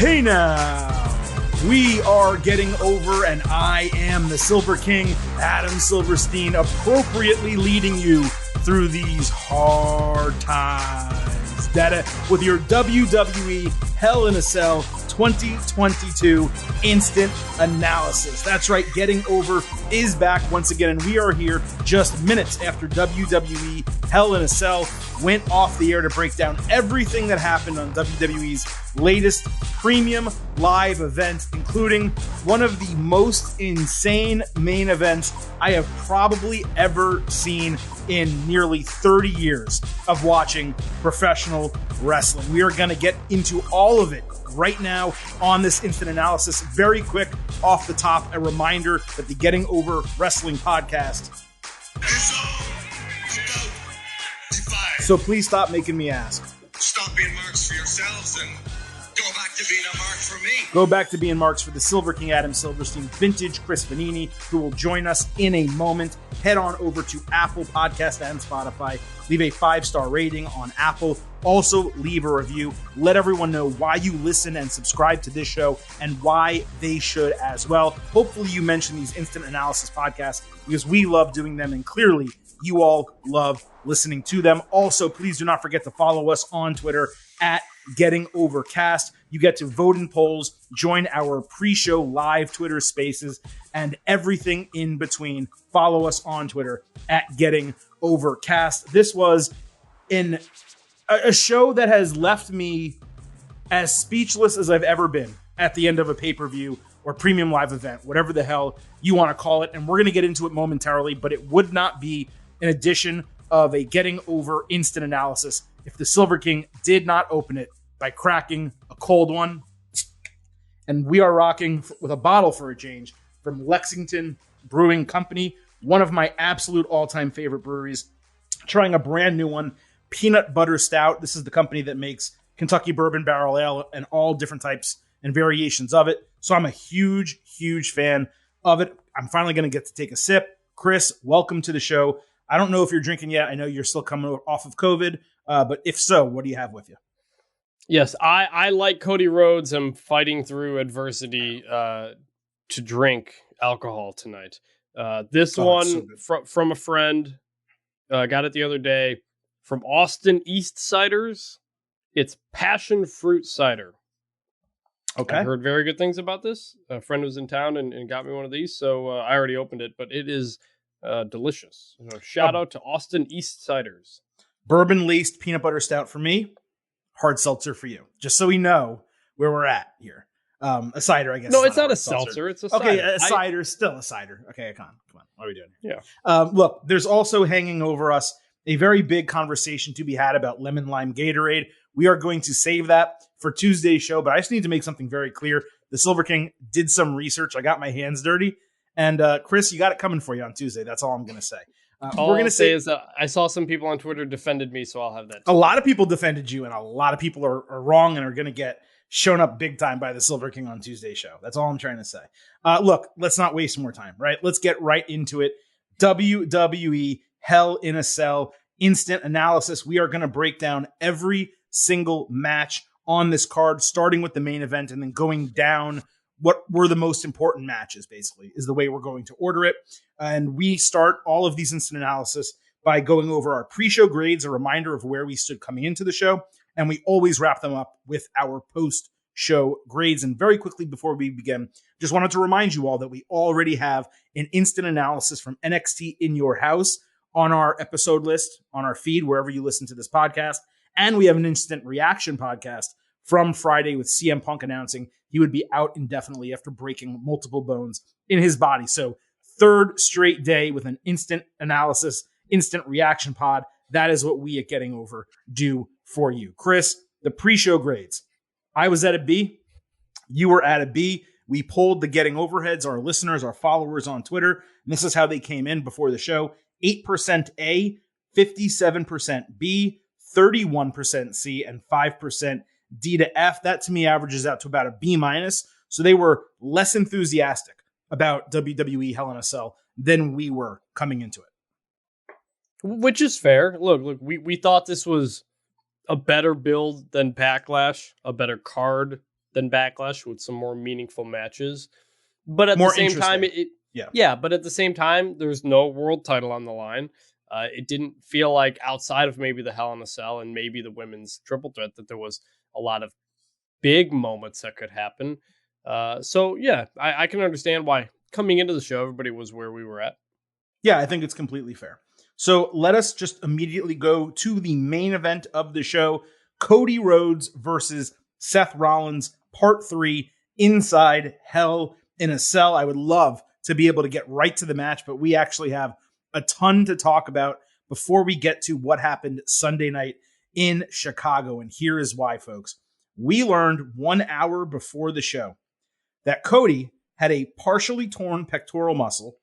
Hey now, we are getting over, and I am the Silver King, Adam Silverstein, appropriately leading you through these hard times. Data with your WWE Hell in a Cell 2022 instant analysis. That's right, Getting Over is back once again, and we are here just minutes after WWE Hell in a Cell went off the air to break down everything that happened on WWE's latest premium live event, including one of the most insane main events I have probably ever seen in nearly 30 years of watching professional wrestling. We are going to get into all of it right now on this instant analysis. Very quick off the top, a reminder that the Getting Over Wrestling podcast. So please stop making me ask. Stop being marks for yourselves and go back to being a mark for me. Go back to being marks for the Silver King, Adam Silverstein, vintage Chris Vanini, who will join us in a moment. Head on over to Apple Podcast and Spotify. Leave a 5-star rating on Apple. Also, leave a review. Let everyone know why you listen and subscribe to this show and why they should as well. Hopefully you mention these instant analysis podcasts because we love doing them, and clearly you all love listening to them. Also, please do not forget to follow us on Twitter at Getting Overcast. You get to vote in polls, join our pre-show live Twitter spaces, and everything in between. Follow us on Twitter at Getting Overcast. This was a show that has left me as speechless as I've ever been at the end of a pay-per-view or premium live event, whatever the hell you want to call it. And we're going to get into it momentarily, but it would not be an edition of a Getting Over instant analysis if the Silver King did not open it by cracking a cold one. And we are rocking with a bottle for a change from Lexington Brewing Company, one of my absolute all-time favorite breweries. Trying a brand new one, Peanut Butter Stout. This is the company that makes Kentucky Bourbon Barrel Ale and all different types and variations of it. So I'm a huge, huge fan of it. I'm finally going to get to take a sip. Chris, welcome to the show. I don't know if you're drinking yet. I know you're still coming off of COVID, but if so, what do you have with you? Yes, I like Cody Rhodes. I'm fighting through adversity to drink alcohol tonight. This one from a friend, got it the other day from Austin East Ciders. It's passion fruit cider. Okay. I've heard very good things about this. A friend was in town and got me one of these, so I already opened it, but it is delicious. So shout out to Austin East Ciders. Bourbon-laced peanut butter stout for me. Hard seltzer for you. Just so we know where we're at here. A cider, I guess. No, it's not a seltzer. It's a cider. Okay, a cider, still a cider. Okay, come on. What are we doing here? Yeah. Look, there's also hanging over us a very big conversation to be had about lemon lime Gatorade. We are going to save that for Tuesday's show, but I just need to make something very clear. The Silver King did some research. I got my hands dirty. And Chris, you got it coming for you on Tuesday. That's all I'm going to say. All we're going to say is I saw some people on Twitter defended me, so I'll have that too. A lot of people defended you, and a lot of people are wrong and are going to get shown up big time by the Silver King on Tuesday's show. That's all I'm trying to say. Look, let's not waste more time, right? Let's get right into it. WWE Hell in a Cell instant analysis. We are going to break down every single match on this card, starting with the main event and then going down what were the most important matches, basically, is the way we're going to order it. And we start all of these instant analysis by going over our pre-show grades, a reminder of where we stood coming into the show. And we always wrap them up with our post-show grades. And very quickly before we begin, just wanted to remind you all that we already have an instant analysis from NXT in your house on our episode list, on our feed, wherever you listen to this podcast. And we have an instant reaction podcast from Friday with CM Punk announcing he would be out indefinitely after breaking multiple bones in his body. So third straight day with an instant analysis, instant reaction pod. That is what we at Getting Over do for you. Chris, the pre-show grades. I was at a B. You were at a B. We polled the Getting Overheads, our listeners, our followers on Twitter. And this is how they came in before the show. 8% A, 57% B, 31% C, and 5% D to F. That to me averages out to about a B minus. So they were less enthusiastic about WWE Hell in a Cell than we were coming into it. Which is fair. Look, we thought this was a better build than Backlash, a better card than Backlash with some more meaningful matches. But at More the same time, but at the same time, there's no world title on the line. It didn't feel like outside of maybe the Hell in a Cell and maybe the women's triple threat that there was a lot of big moments that could happen. I can understand why coming into the show, everybody was where we were at. Yeah, I think it's completely fair. So let us just immediately go to the main event of the show. Cody Rhodes versus Seth Rollins, part 3, inside Hell in a Cell. I would love to be able to get right to the match, but we actually have a ton to talk about before we get to what happened Sunday night in Chicago. And here is why, folks. We learned 1 hour before the show that Cody had a partially torn pectoral muscle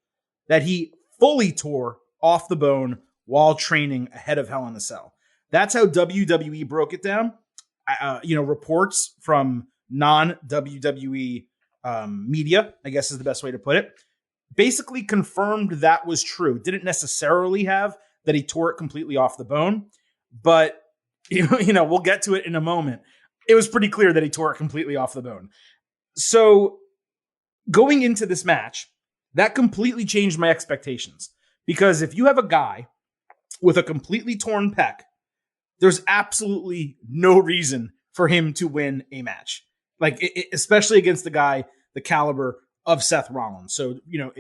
that he fully tore off the bone while training ahead of Hell in a Cell. That's how WWE broke it down. Reports from non-WWE media, I guess is the best way to put it, basically confirmed that was true. Didn't necessarily have that he tore it completely off the bone, but we'll get to it in a moment. It was pretty clear that he tore it completely off the bone. So going into this match, that completely changed my expectations. Because if you have a guy with a completely torn pec, there's absolutely no reason for him to win a match. Especially against the guy the caliber of Seth Rollins. So,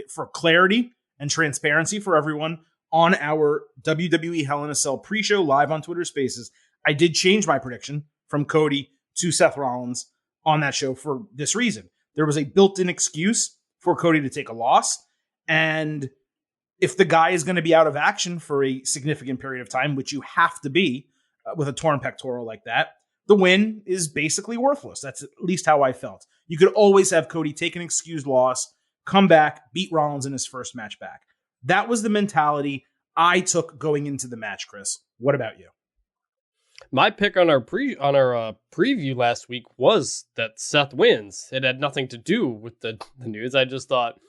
for clarity and transparency for everyone, on our WWE Hell in a Cell pre-show live on Twitter Spaces, I did change my prediction from Cody to Seth Rollins on that show for this reason. There was a built-in excuse for Cody to take a loss. And if the guy is going to be out of action for a significant period of time, which you have to be with a torn pectoral like that, the win is basically worthless. That's at least how I felt. You could always have Cody take an excused loss, come back, beat Rollins in his first match back. That was the mentality I took going into the match, Chris. What about you? My pick on our preview last week was that Seth wins. It had nothing to do with the news. I just thought,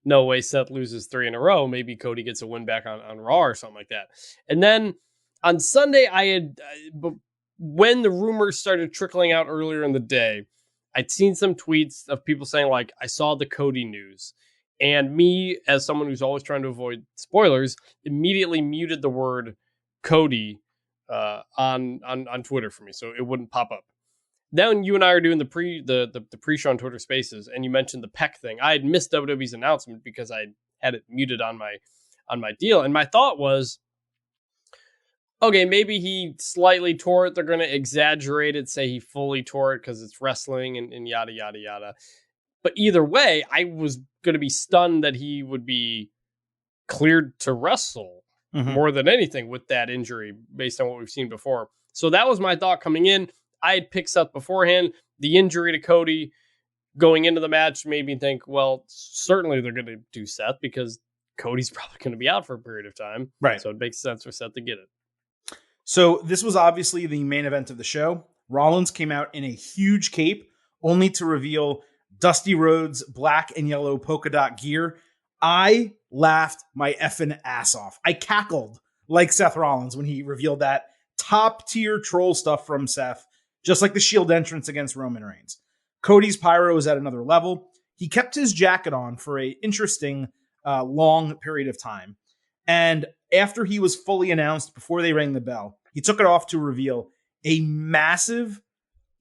no way Seth loses 3 in a row. Maybe Cody gets a win back on Raw or something like that. And then on Sunday, when the rumors started trickling out earlier in the day, I'd seen some tweets of people saying, I saw the Cody news. And me, as someone who's always trying to avoid spoilers, immediately muted the word Cody on Twitter for me, so it wouldn't pop up. Then you and I are doing the pre-show on Twitter Spaces, and you mentioned the pec thing. I had missed WWE's announcement because I had it muted on my deal, and my thought was, okay, maybe he slightly tore it. They're going to exaggerate it, say he fully tore it because it's wrestling and yada yada yada. But either way, I was going to be stunned that he would be cleared to wrestle more than anything with that injury based on what we've seen before. So that was my thought coming in. I had picked Seth beforehand. The injury to Cody going into the match made me think, well, certainly they're going to do Seth because Cody's probably going to be out for a period of time. Right. So it makes sense for Seth to get it. So this was obviously the main event of the show. Rollins came out in a huge cape, only to reveal Dusty Rhodes' black and yellow polka dot gear. I laughed my effing ass off. I cackled like Seth Rollins when he revealed that top tier troll stuff from Seth, just like the Shield entrance against Roman Reigns. Cody's pyro is at another level. He kept his jacket on for an interesting long period of time. And after he was fully announced, before they rang the bell, he took it off to reveal a massive,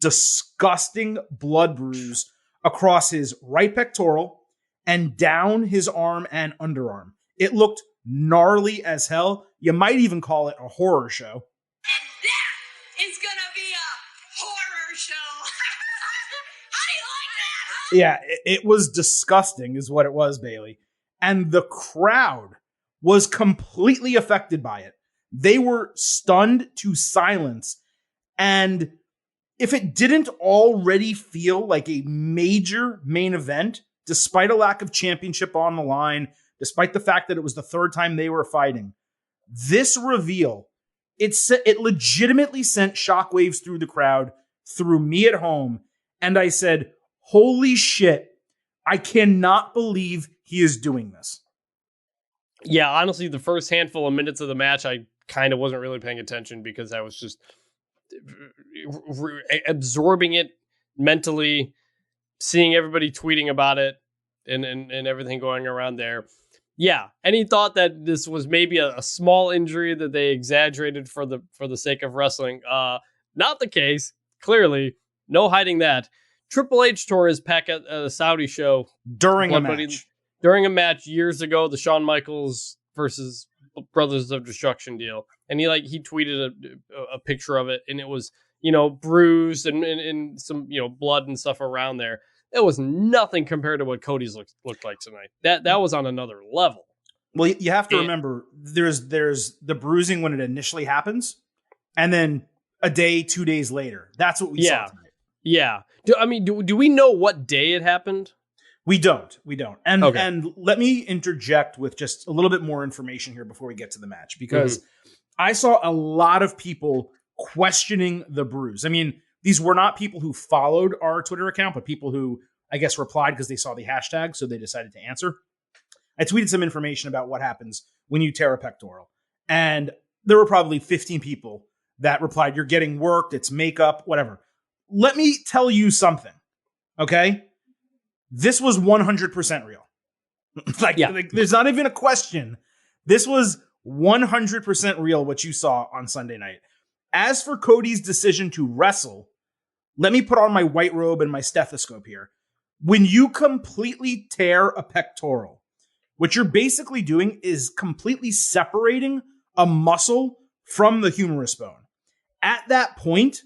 disgusting blood bruise across his right pectoral and down his arm and underarm. It looked gnarly as hell. You might even call it a horror show. And that is going to be a horror show. How do you like that, huh? Yeah, it was disgusting is what it was, Bailey. And the crowd was completely affected by it. They were stunned to silence. And if it didn't already feel like a major main event, despite a lack of championship on the line, despite the fact that it was the third time they were fighting, this reveal, it legitimately sent shockwaves through the crowd, through me at home. And I said, holy shit, I cannot believe he is doing this. Yeah, honestly, the first handful of minutes of the match, I kind of wasn't really paying attention because I was just absorbing it mentally, seeing everybody tweeting about it and everything going around there. Yeah. Any thought that this was maybe a small injury that they exaggerated for the sake of wrestling? Not the case. Clearly, no hiding that. Triple H tore his pec at a Saudi show during a match. During a match years ago, the Shawn Michaels versus Brothers of Destruction deal, and he tweeted a picture of it, and it was bruised and some blood and stuff around there. It was nothing compared to what Cody's looked like tonight. That was on another level. Well, you have to remember there's the bruising when it initially happens, and then a day, 2 days later. That's what we saw tonight. Yeah. Do we know what day it happened? We don't. And let me interject with just a little bit more information here before we get to the match, because I saw a lot of people questioning the bruise. I mean, these were not people who followed our Twitter account, but people who, I guess, replied because they saw the hashtag, so they decided to answer. I tweeted some information about what happens when you tear a pectoral, and there were probably 15 people that replied, "You're getting worked, it's makeup, whatever." Let me tell you something, okay? This was 100% real. like, there's not even a question. This was 100% real, what you saw on Sunday night. As for Cody's decision to wrestle, let me put on my white robe and my stethoscope here. When you completely tear a pectoral, what you're basically doing is completely separating a muscle from the humerus bone. At that point,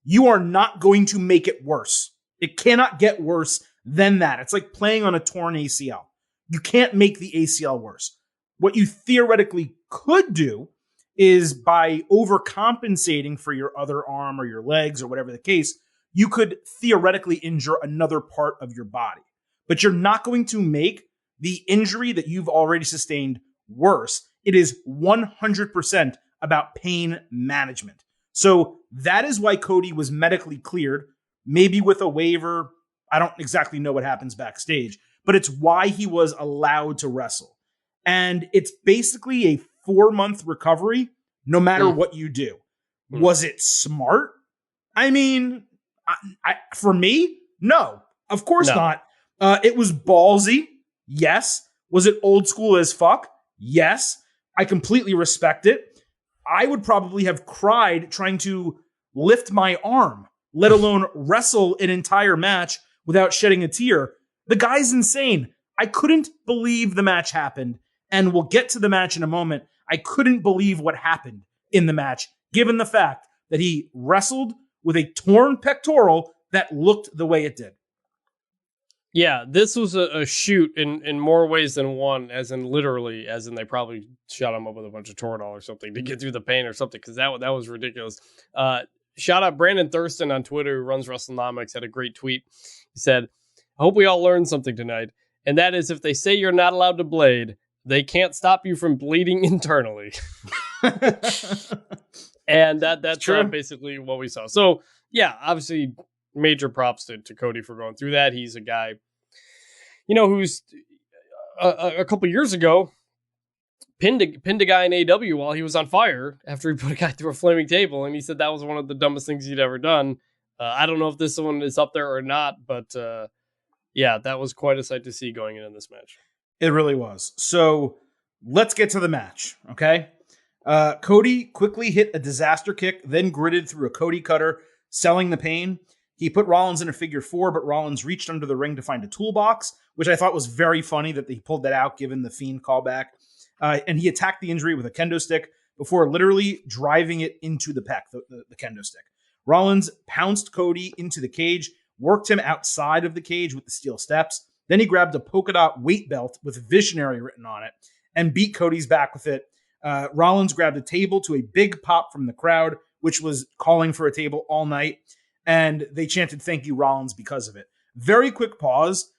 you are not going to make it worse. It cannot get worse than that. It's like playing on a torn ACL. You can't make the ACL worse. What you theoretically could do is, by overcompensating for your other arm or your legs or whatever the case, you could theoretically injure another part of your body. But you're not going to make the injury that you've already sustained worse. It is 100% about pain management. So that is why Cody was medically cleared, maybe with a waiver. I don't exactly know what happens backstage, but it's why he was allowed to wrestle. And it's basically a 4-month recovery, no matter what you do. Was it smart? I mean, for me, no, of course not. It was ballsy. Yes. Was it old school as fuck? Yes. I completely respect it. I would probably have cried trying to lift my arm, let alone wrestle an entire match without shedding a tear. The guy's insane. I couldn't believe the match happened. And we'll get to the match in a moment. I couldn't believe what happened in the match, given the fact that he wrestled with a torn pectoral that looked the way it did. Yeah, this was a shoot in more ways than one, as in they probably shot him up with a bunch of Toradol or something to get through the pain or something, because that was ridiculous. Shout out Brandon Thurston on Twitter, who runs WrestleNomics, had a great tweet. He said, "I hope we all learned something tonight, and that is, if they say you're not allowed to blade, they can't stop you from bleeding internally." And that's basically what we saw. So, yeah, obviously, major props to Cody for going through that. He's a guy, who's a couple years ago pinned a guy in AEW while he was on fire after he put a guy through a flaming table, and he said that was one of the dumbest things he'd ever done. I don't know if this one is up there or not, but yeah, that was quite a sight to see going in this match. It really was. So let's get to the match, okay? Cody quickly hit a disaster kick, then gritted through a Cody cutter, selling the pain. He put Rollins in a figure 4, but Rollins reached under the ring to find a toolbox, which I thought was very funny that they pulled that out given the Fiend callback. And he attacked the injury with a kendo stick before literally driving it into the pec, the kendo stick. Rollins pounced Cody into the cage, worked him outside of the cage with the steel steps. Then he grabbed a polka dot weight belt with Visionary written on it and beat Cody's back with it. Rollins grabbed a table to a big pop from the crowd, which was calling for a table all night. And they chanted, "Thank you, Rollins," because of it. Very quick pause.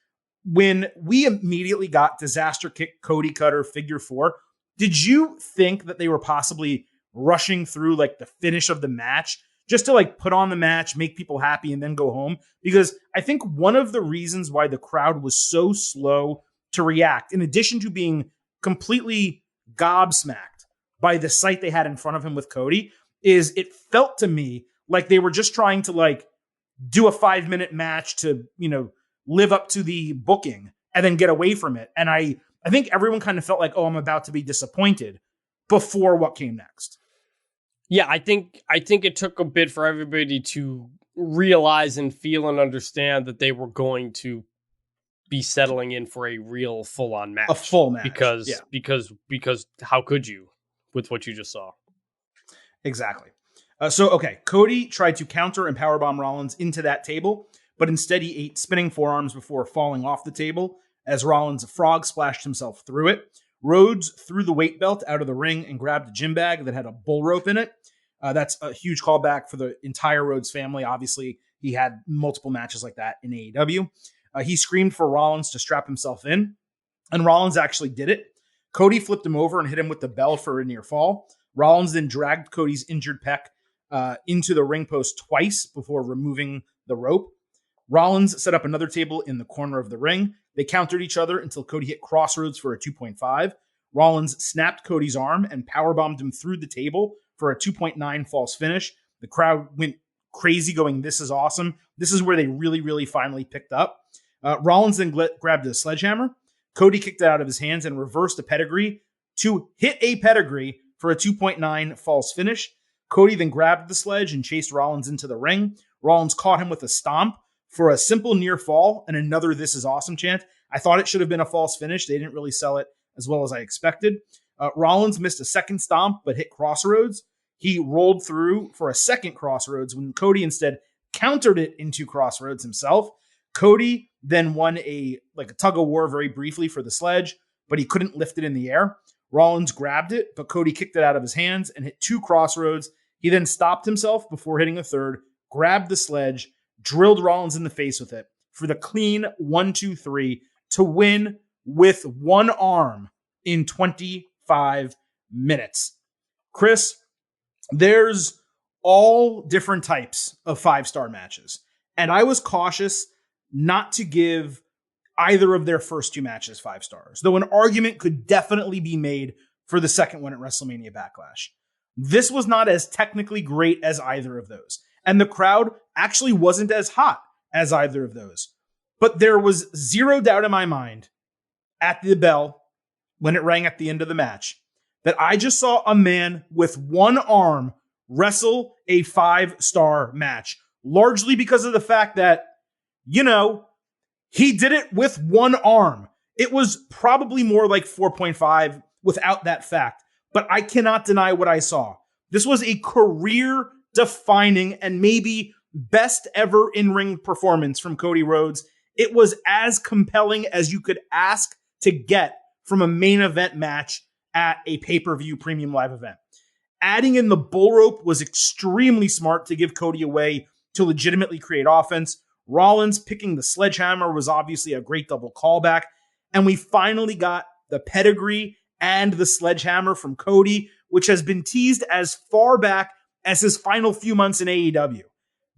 When we immediately got disaster kick, Cody cutter, figure 4, did you think that they were possibly rushing through like the finish of the match just to like put on the match, make people happy, and then go home? Because I think one of the reasons why the crowd was so slow to react, in addition to being completely gobsmacked by the sight they had in front of him with Cody, is it felt to me like they were just trying to like do a 5-minute match to, live up to the booking and then get away from it. And I think everyone kind of felt like, oh, I'm about to be disappointed before what came next. Yeah, I think it took a bit for everybody to realize and feel and understand that they were going to be settling in for a real full-on match. A full match. Because how could you with what you just saw? Exactly. Cody tried to counter and powerbomb Rollins into that table, but instead he ate spinning forearms before falling off the table as Rollins frog splashed himself through it. Rhodes threw the weight belt out of the ring and grabbed a gym bag that had a bull rope in it. That's a huge callback for the entire Rhodes family. Obviously, he had multiple matches like that in AEW. He screamed for Rollins to strap himself in, and Rollins actually did it. Cody flipped him over and hit him with the bell for a near fall. Rollins then dragged Cody's injured pec into the ring post twice before removing the rope. Rollins set up another table in the corner of the ring. They countered each other until Cody hit Crossroads for a 2.5. Rollins snapped Cody's arm and powerbombed him through the table for a 2.9 false finish. The crowd went crazy going, "This is awesome." This is where they really, really finally picked up. Rollins then grabbed a sledgehammer. Cody kicked it out of his hands and reversed a pedigree to hit a pedigree for a 2.9 false finish. Cody then grabbed the sledge and chased Rollins into the ring. Rollins caught him with a stomp for a simple near fall and another "This is awesome" chant. I thought it should have been a false finish. They didn't really sell it as well as I expected. Rollins missed a second stomp but hit Crossroads. He rolled through for a second Crossroads when Cody instead countered it into Crossroads himself. Cody then won a tug of war very briefly for the sledge, but he couldn't lift it in the air. Rollins grabbed it, but Cody kicked it out of his hands and hit 2 Crossroads. He then stopped himself before hitting a third, grabbed the sledge, drilled Rollins in the face with it for the clean 1-2-3 to win with one arm in 25 minutes. Chris, there's all different types of 5-star matches, and I was cautious not to give either of their first 2 matches 5 stars, though an argument could definitely be made for the second one at WrestleMania Backlash. This was not as technically great as either of those, and the crowd actually wasn't as hot as either of those. But there was zero doubt in my mind at the bell when it rang at the end of the match that I just saw a man with one arm wrestle a 5-star match, largely because of the fact that, he did it with one arm. It was probably more like 4.5 without that fact, but I cannot deny what I saw. This was a career-defining and maybe best ever in-ring performance from Cody Rhodes. It was as compelling as you could ask to get from a main event match at a pay-per-view premium live event. Adding in the bull rope was extremely smart to give Cody a way to legitimately create offense. Rollins picking the sledgehammer was obviously a great double callback. And we finally got the pedigree and the sledgehammer from Cody, which has been teased as far back as his final few months in AEW.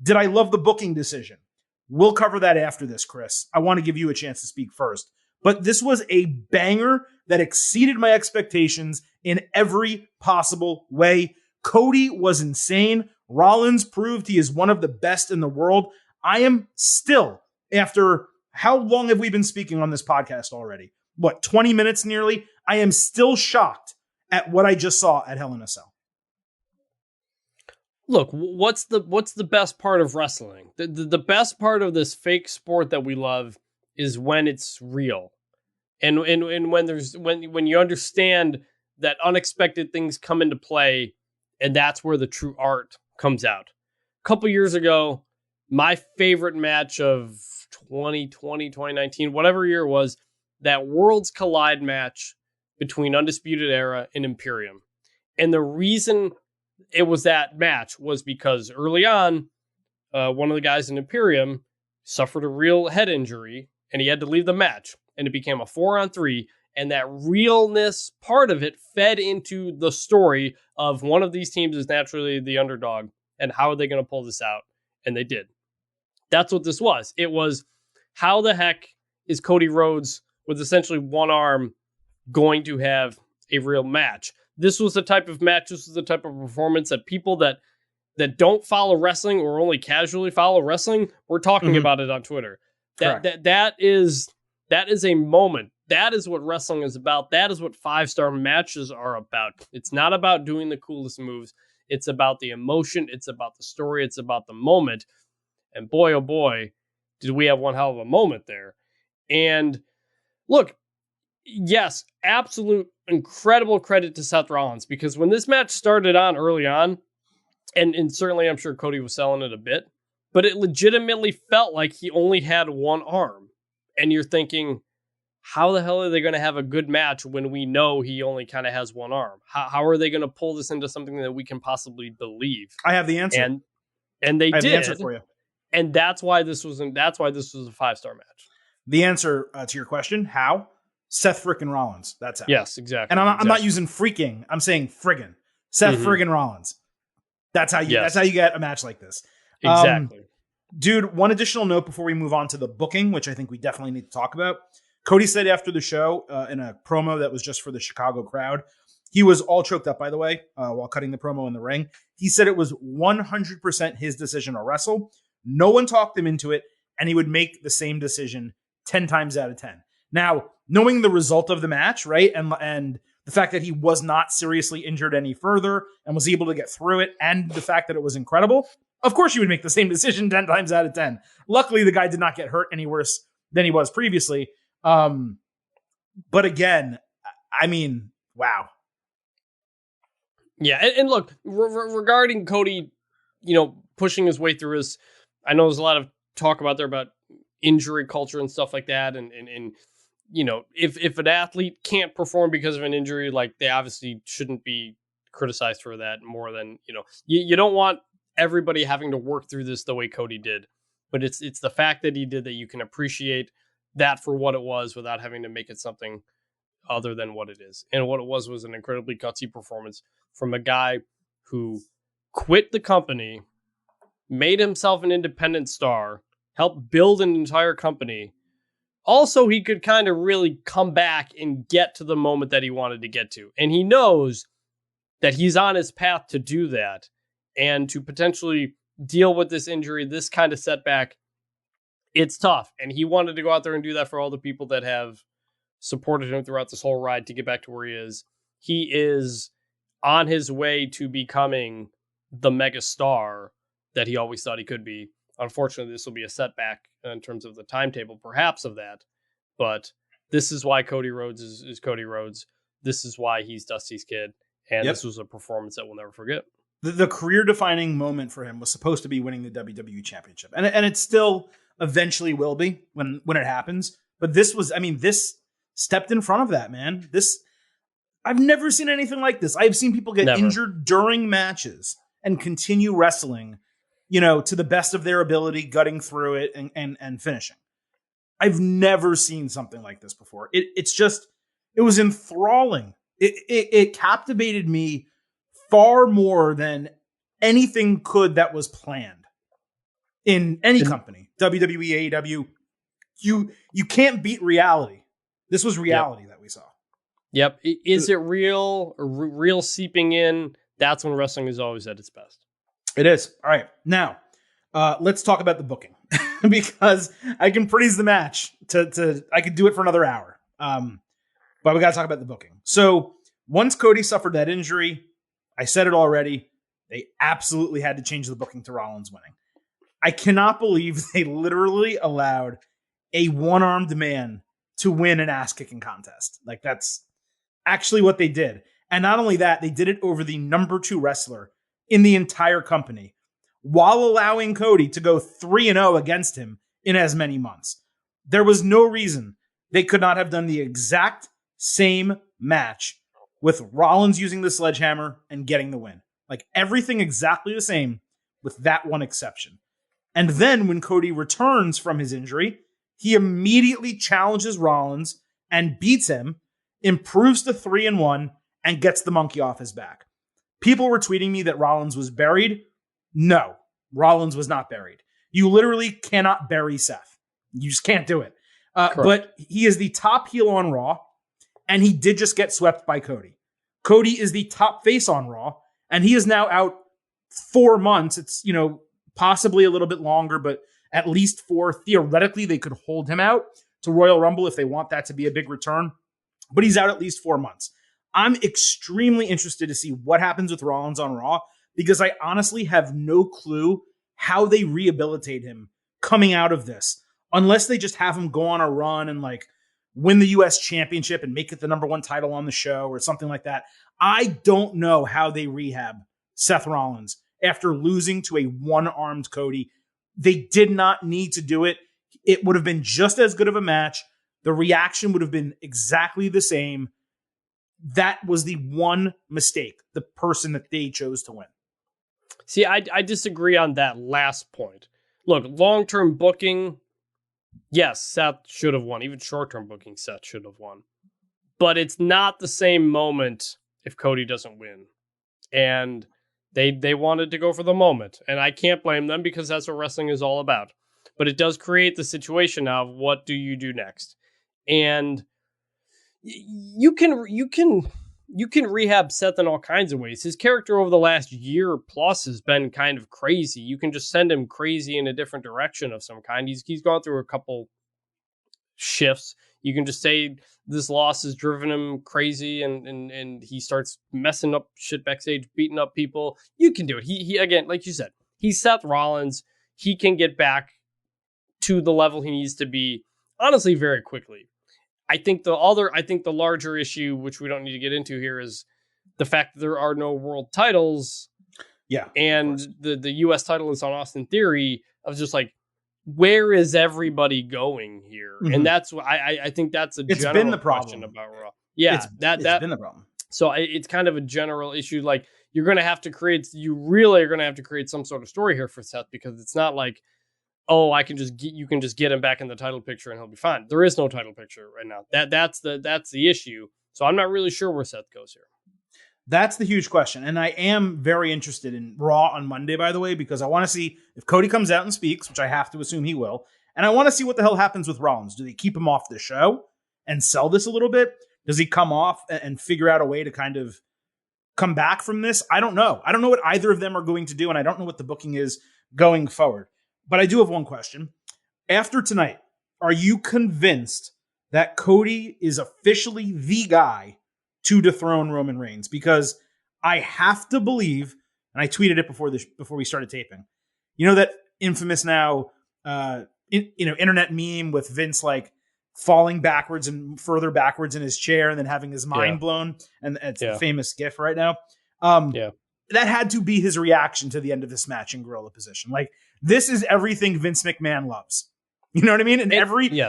Did I love the booking decision? We'll cover that after this, Chris. I want to give you a chance to speak first. But this was a banger that exceeded my expectations in every possible way. Cody was insane. Rollins proved he is one of the best in the world. I am still, after how long have we been speaking on this podcast already? 20 minutes nearly? I am still shocked at what I just saw at Hell in a Cell. Look, what's the best part of wrestling? The best part of this fake sport that we love is when it's real. And when you understand that unexpected things come into play, and that's where the true art comes out. A couple years ago, my favorite match of 2020, 2019, whatever year it was, that Worlds Collide match between Undisputed Era and Imperium. And the reason it was that match was because early on, one of the guys in Imperium suffered a real head injury and he had to leave the match. And it became a 4-on-3. And that realness part of it fed into the story of one of these teams is naturally the underdog. And how are they going to pull this out? And they did. That's what this was. It was, how the heck is Cody Rhodes with essentially one arm going to have a real match? This was the type of match, this was the type of performance that people that that don't follow wrestling or only casually follow wrestling, we're talking about it on Twitter. That is a moment. That is what wrestling is about. That is what 5-star matches are about. It's not about doing the coolest moves. It's about the emotion. It's about the story. It's about the moment. And boy, oh boy, did we have one hell of a moment there. And look, yes, absolute incredible credit to Seth Rollins, because when this match started on early on, and certainly I'm sure Cody was selling it a bit, but it legitimately felt like he only had one arm. And you're thinking, how the hell are they going to have a good match when we know he only kind of has one arm? How are they going to pull this into something that we can possibly believe? I have the answer. And they did. The answer for you. And that's why this was a 5-star match. The answer to your question, how? Seth frickin' Rollins. That's how. Yes, exactly. And I'm not using freaking. I'm saying friggin'. Seth friggin' Rollins. That's how you. That's how you get a match like this. Exactly. Dude, one additional note before we move on to the booking, which I think we definitely need to talk about. Cody said after the show in a promo that was just for the Chicago crowd, he was all choked up, by the way, while cutting the promo in the ring. He said it was 100% his decision to wrestle. No one talked him into it, and he would make the same decision 10 times out of 10. Now, knowing the result of the match, right, and the fact that he was not seriously injured any further and was able to get through it, and the fact that it was incredible, of course you would make the same decision 10 times out of 10. Luckily, the guy did not get hurt any worse than he was previously. But again, I mean, wow. Yeah, and look, regarding Cody, pushing his way through his, I know there's a lot of talk about injury culture and stuff like that, and if an athlete can't perform because of an injury, like, they obviously shouldn't be criticized for that more than, you don't want everybody having to work through this the way Cody did, but it's the fact that he did that you can appreciate that for what it was without having to make it something other than what it is. And what it was an incredibly gutsy performance from a guy who quit the company, made himself an independent star, helped build an entire company. Also, he could kind of really come back and get to the moment that he wanted to get to. And he knows that he's on his path to do that and to potentially deal with this injury, this kind of setback. It's tough. And he wanted to go out there and do that for all the people that have supported him throughout this whole ride to get back to where he is. He is on his way to becoming the mega star that he always thought he could be. Unfortunately, this will be a setback in terms of the timetable, perhaps, of that. But this is why Cody Rhodes is Cody Rhodes. This is why he's Dusty's kid. And This was a performance that we'll never forget. The career-defining moment for him was supposed to be winning the WWE Championship. And it still eventually will be when it happens. But this stepped in front of that, man. I've never seen anything like this. I've seen people get injured during matches and continue wrestling, to the best of their ability, gutting through it and finishing. I've never seen something like this before. It was enthralling. It captivated me far more than anything could that was planned in any company, WWE, AEW. You can't beat reality. This was reality that we saw. Yep. Is it real? Real seeping in? That's when wrestling is always at its best. It is. All right. Now, let's talk about the booking because I can praise the match. I could do it for another hour. But we got to talk about the booking. So once Cody suffered that injury, I said it already, they absolutely had to change the booking to Rollins winning. I cannot believe they literally allowed a one-armed man to win an ass-kicking contest. Like, that's actually what they did. And not only that, they did it over the number 2 wrestler in the entire company while allowing Cody to go 3-0 against him in as many months. There was no reason they could not have done the exact same match with Rollins using the sledgehammer and getting the win. Like, everything exactly the same with that one exception. And then when Cody returns from his injury, he immediately challenges Rollins and beats him, improves to 3-1, and gets the monkey off his back. People were tweeting me that Rollins was buried. No, Rollins was not buried. You literally cannot bury Seth. You just can't do it. But he is the top heel on Raw, and he did just get swept by Cody. Cody is the top face on Raw, and he is now out 4 months. It's, possibly a little bit longer, but at least 4. Theoretically, they could hold him out to Royal Rumble if they want that to be a big return, but he's out at least 4 months. I'm extremely interested to see what happens with Rollins on Raw, because I honestly have no clue how they rehabilitate him coming out of this, unless they just have him go on a run and like win the US championship and make it the number 1 title on the show or something like that. I don't know how they rehab Seth Rollins after losing to a one-armed Cody. They did not need to do it. It would have been just as good of a match. The reaction would have been exactly the same. That was the one mistake, the person that they chose to win. See, I disagree on that last point. Look, long-term booking, yes, Seth should have won. Even short-term booking, Seth should have won. But it's not the same moment if Cody doesn't win. And they wanted to go for the moment. And I can't blame them, because that's what wrestling is all about. But it does create the situation now of what do you do next? And you can rehab Seth in all kinds of ways. His character over the last year plus has been kind of crazy. You can just send him crazy in a different direction of some kind. He's gone through a couple shifts. You can just say this loss has driven him crazy, and he starts messing up shit backstage, beating up people. You can do it. He again, like you said, he's Seth Rollins. He can get back to the level he needs to be, honestly, very quickly. I think the larger issue, which we don't need to get into here, is the fact that there are no world titles. Yeah. And the US title is on Austin Theory. I was just like, where is everybody going here? Mm-hmm. And that's what I think that's it's been the problem question about Raw. Yeah. It's been the problem. So it's kind of a general issue. Like, you really are going to have to create some sort of story here for Seth, because it's not like, oh, you can just get him back in the title picture and he'll be fine. There is no title picture right now. That's the issue. So I'm not really sure where Seth goes here. That's the huge question. And I am very interested in Raw on Monday, by the way, because I want to see if Cody comes out and speaks, which I have to assume he will. And I want to see what the hell happens with Rollins. Do they keep him off the show and sell this a little bit? Does he come off and figure out a way to kind of come back from this? I don't know. I don't know what either of them are going to do, and I don't know what the booking is going forward. But I do have one question. After tonight, are you convinced that Cody is officially the guy to dethrone Roman Reigns? Because I have to believe, and I tweeted it before we started taping, that infamous now, internet meme with Vince like falling backwards and further backwards in his chair and then having his mind blown, and it's the famous GIF right now. That had to be his reaction to the end of this match in gorilla position. Like, this is everything Vince McMahon loves. You know what I mean? And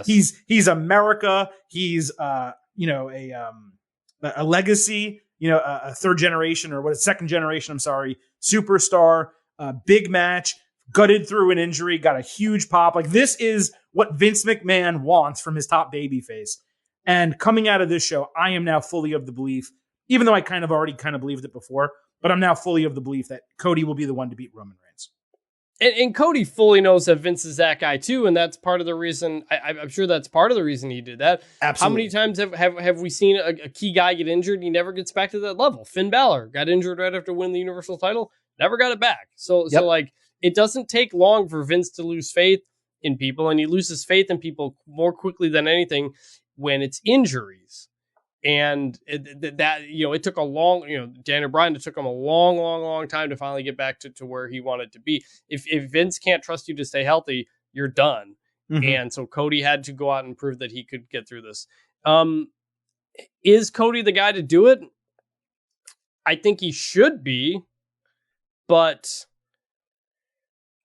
he's America. He's a legacy. A third generation second generation. I'm sorry, superstar. Big match. Gutted through an injury. Got a huge pop. Like, this is what Vince McMahon wants from his top babyface. And coming out of this show, I am now fully of the belief, even though I already believed it before, but I'm now fully of the belief that Cody will be the one to beat Roman Reigns. And Cody fully knows that Vince is that guy too, and that's part of the reason. I'm sure that's part of the reason he did that. Absolutely. How many times have we seen a key guy get injured and he never gets back to that level? Finn Balor got injured right after winning the Universal title, never got it back. So like, it doesn't take long for Vince to lose faith in people, and he loses faith in people more quickly than anything when it's injuries. And it took a long, Daniel Bryan, it took him a long time to finally get back to where he wanted to be. If Vince can't trust you to stay healthy, you're done. Mm-hmm. And so Cody had to go out and prove that he could get through this. Is Cody the guy to do it? I think he should be, but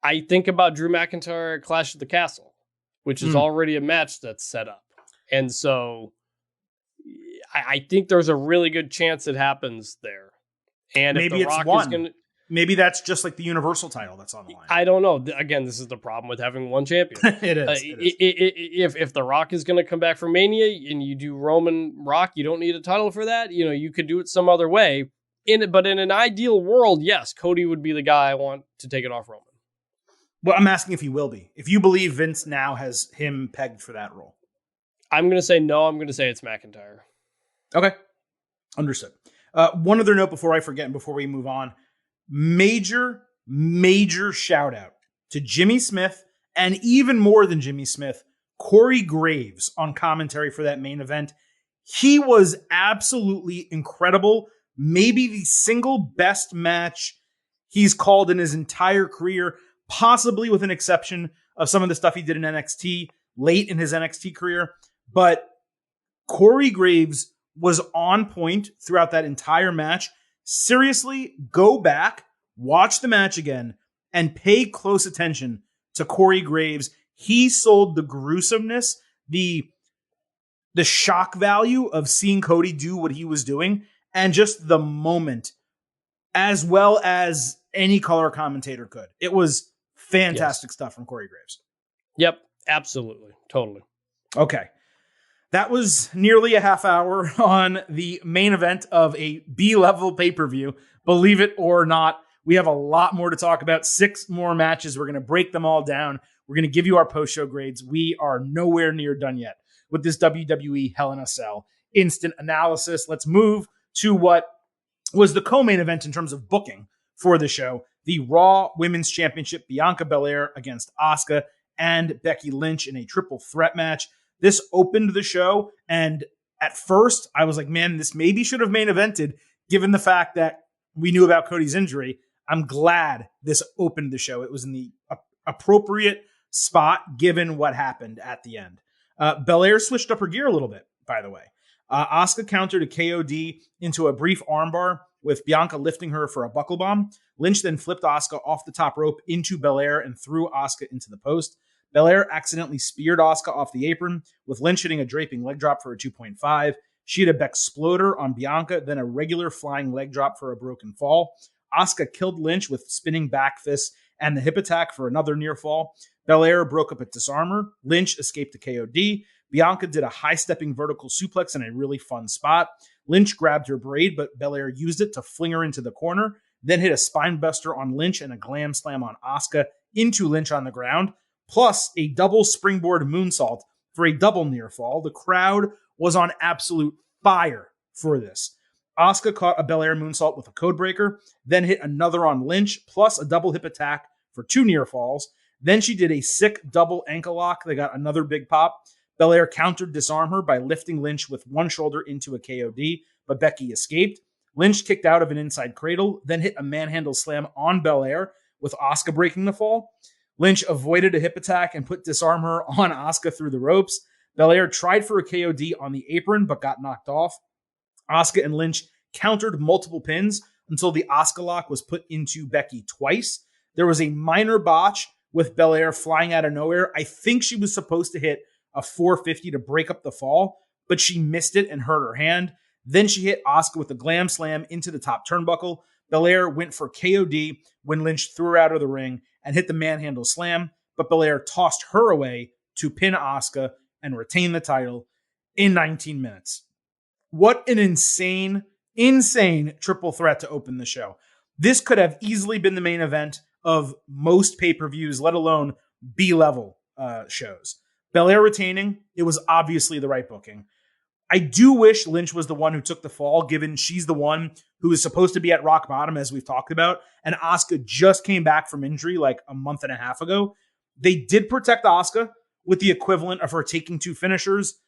I think about Drew McIntyre at Clash at the Castle, which is already a match that's set up. And so I think there's a really good chance it happens there. And maybe if The Rock one. is going to, maybe that's just like the Universal title that's on the line. I don't know. Again, this is the problem with having one champion. It is. If The Rock is going to come back from Mania and you do Roman Rock, you don't need a title for that. You could do it some other way. But in an ideal world, yes, Cody would be the guy I want to take it off Roman. Well, I'm asking if he will be. If you believe Vince now has him pegged for that role. I'm going to say no. I'm going to say it's McIntyre. Okay. Understood. One other note before I forget and before we move on. Major major shout out to Jimmy Smith, and even more than Jimmy Smith, Corey Graves on commentary for that main event. He was absolutely incredible. Maybe the single best match he's called in his entire career, possibly with an exception of some of the stuff he did in NXT late in his NXT career. But Corey Graves was on point throughout that entire match. Seriously, go back, watch the match again, and pay close attention to Corey Graves. He sold the gruesomeness, the shock value of seeing Cody do what he was doing, and just the moment, as well as any color commentator could. It was fantastic stuff from Corey Graves. Yep, absolutely. Totally. Okay. That was nearly a half hour on the main event of a B-level pay-per-view. Believe it or not, we have a lot more to talk about. 6 more matches. We're going to break them all down. We're going to give you our post-show grades. We are nowhere near done yet with this WWE Hell in a Cell instant analysis. Let's move to what was the co-main event in terms of booking for the show. The Raw Women's Championship, Bianca Belair against Asuka and Becky Lynch in a triple threat match. This opened the show, and at first I was like, man, this maybe should have main evented given the fact that we knew about Cody's injury. I'm glad this opened the show. It was in the appropriate spot given what happened at the end. Belair switched up her gear a little bit, by the way. Asuka countered a KOD into a brief armbar with Bianca lifting her for a buckle bomb. Lynch then flipped Asuka off the top rope into Belair and threw Asuka into the post. Belair accidentally speared Asuka off the apron, with Lynch hitting a draping leg drop for a 2.5. She had a Bexploder on Bianca, then a regular flying leg drop for a broken fall. Asuka killed Lynch with spinning back fists and the hip attack for another near fall. Belair broke up a disarmer. Lynch escaped a KOD. Bianca did a high-stepping vertical suplex in a really fun spot. Lynch grabbed her braid, but Belair used it to fling her into the corner, then hit a spine buster on Lynch and a glam slam on Asuka into Lynch on the ground, plus a double springboard moonsault for a double near fall. The crowd was on absolute fire for this. Asuka caught a Belair moonsault with a codebreaker, then hit another on Lynch, plus a double hip attack for 2 near falls. Then she did a sick double ankle lock. They got another big pop. Belair countered disarm her by lifting Lynch with one shoulder into a KOD, but Becky escaped. Lynch kicked out of an inside cradle, then hit a manhandle slam on Belair, with Asuka breaking the fall. Lynch avoided a hip attack and put disarm her on Asuka through the ropes. Belair tried for a KOD on the apron, but got knocked off. Asuka and Lynch countered multiple pins until the Asuka lock was put into Becky twice. There was a minor botch with Belair flying out of nowhere. I think she was supposed to hit a 450 to break up the fall, but she missed it and hurt her hand. Then she hit Asuka with a glam slam into the top turnbuckle. Belair went for KOD when Lynch threw her out of the ring and hit the manhandle slam, but Belair tossed her away to pin Asuka and retain the title in 19 minutes. What an insane triple threat to open the show. This could have easily been the main event of most pay-per-views, let alone B-level shows. Belair retaining, it was obviously the right booking. I do wish Lynch was the one who took the fall, given she's the one who is supposed to be at rock bottom, as we've talked about, and Asuka just came back from injury like a month and a half ago. They did protect Asuka with the equivalent of her taking 2 finishers.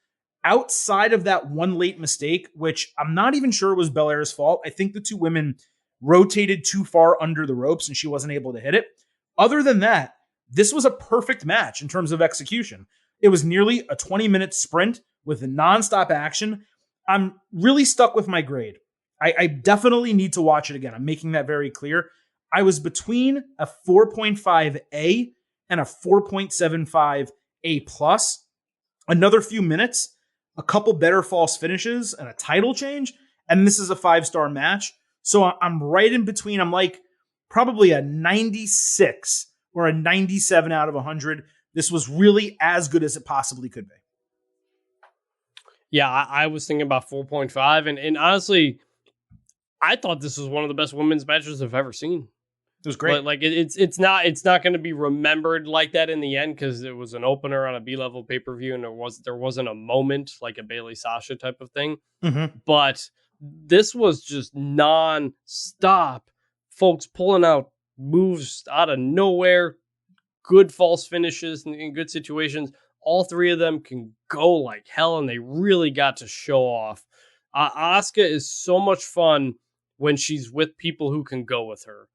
Outside of that one late mistake, which I'm not even sure was Belair's fault, I think the 2 women rotated too far under the ropes and she wasn't able to hit it. Other than that, this was a perfect match in terms of execution. It was nearly a 20-minute sprint with nonstop action. I'm really stuck with my grade. I definitely need to watch it again. I'm making that very clear. I was between a 4.5A and a 4.75 A+. Another few minutes, a couple better false finishes, and a title change, and this is a 5-star match. So I'm right in between. I'm like probably a 96 or a 97 out of 100. This was really as good as it possibly could be. Yeah, I was thinking about 4.5, and honestly, I thought this was one of the best women's matches I've ever seen. It was great. Like it's not going to be remembered like that in the end because it was an opener on a B-level pay-per-view, and there wasn't a moment like a Bayley Sasha type of thing. Mm-hmm. But this was just non-stop folks pulling out moves out of nowhere, good false finishes in good situations. All three of them can go like hell, and they really got to show off. Asuka is so much fun when she's with people who can go with her.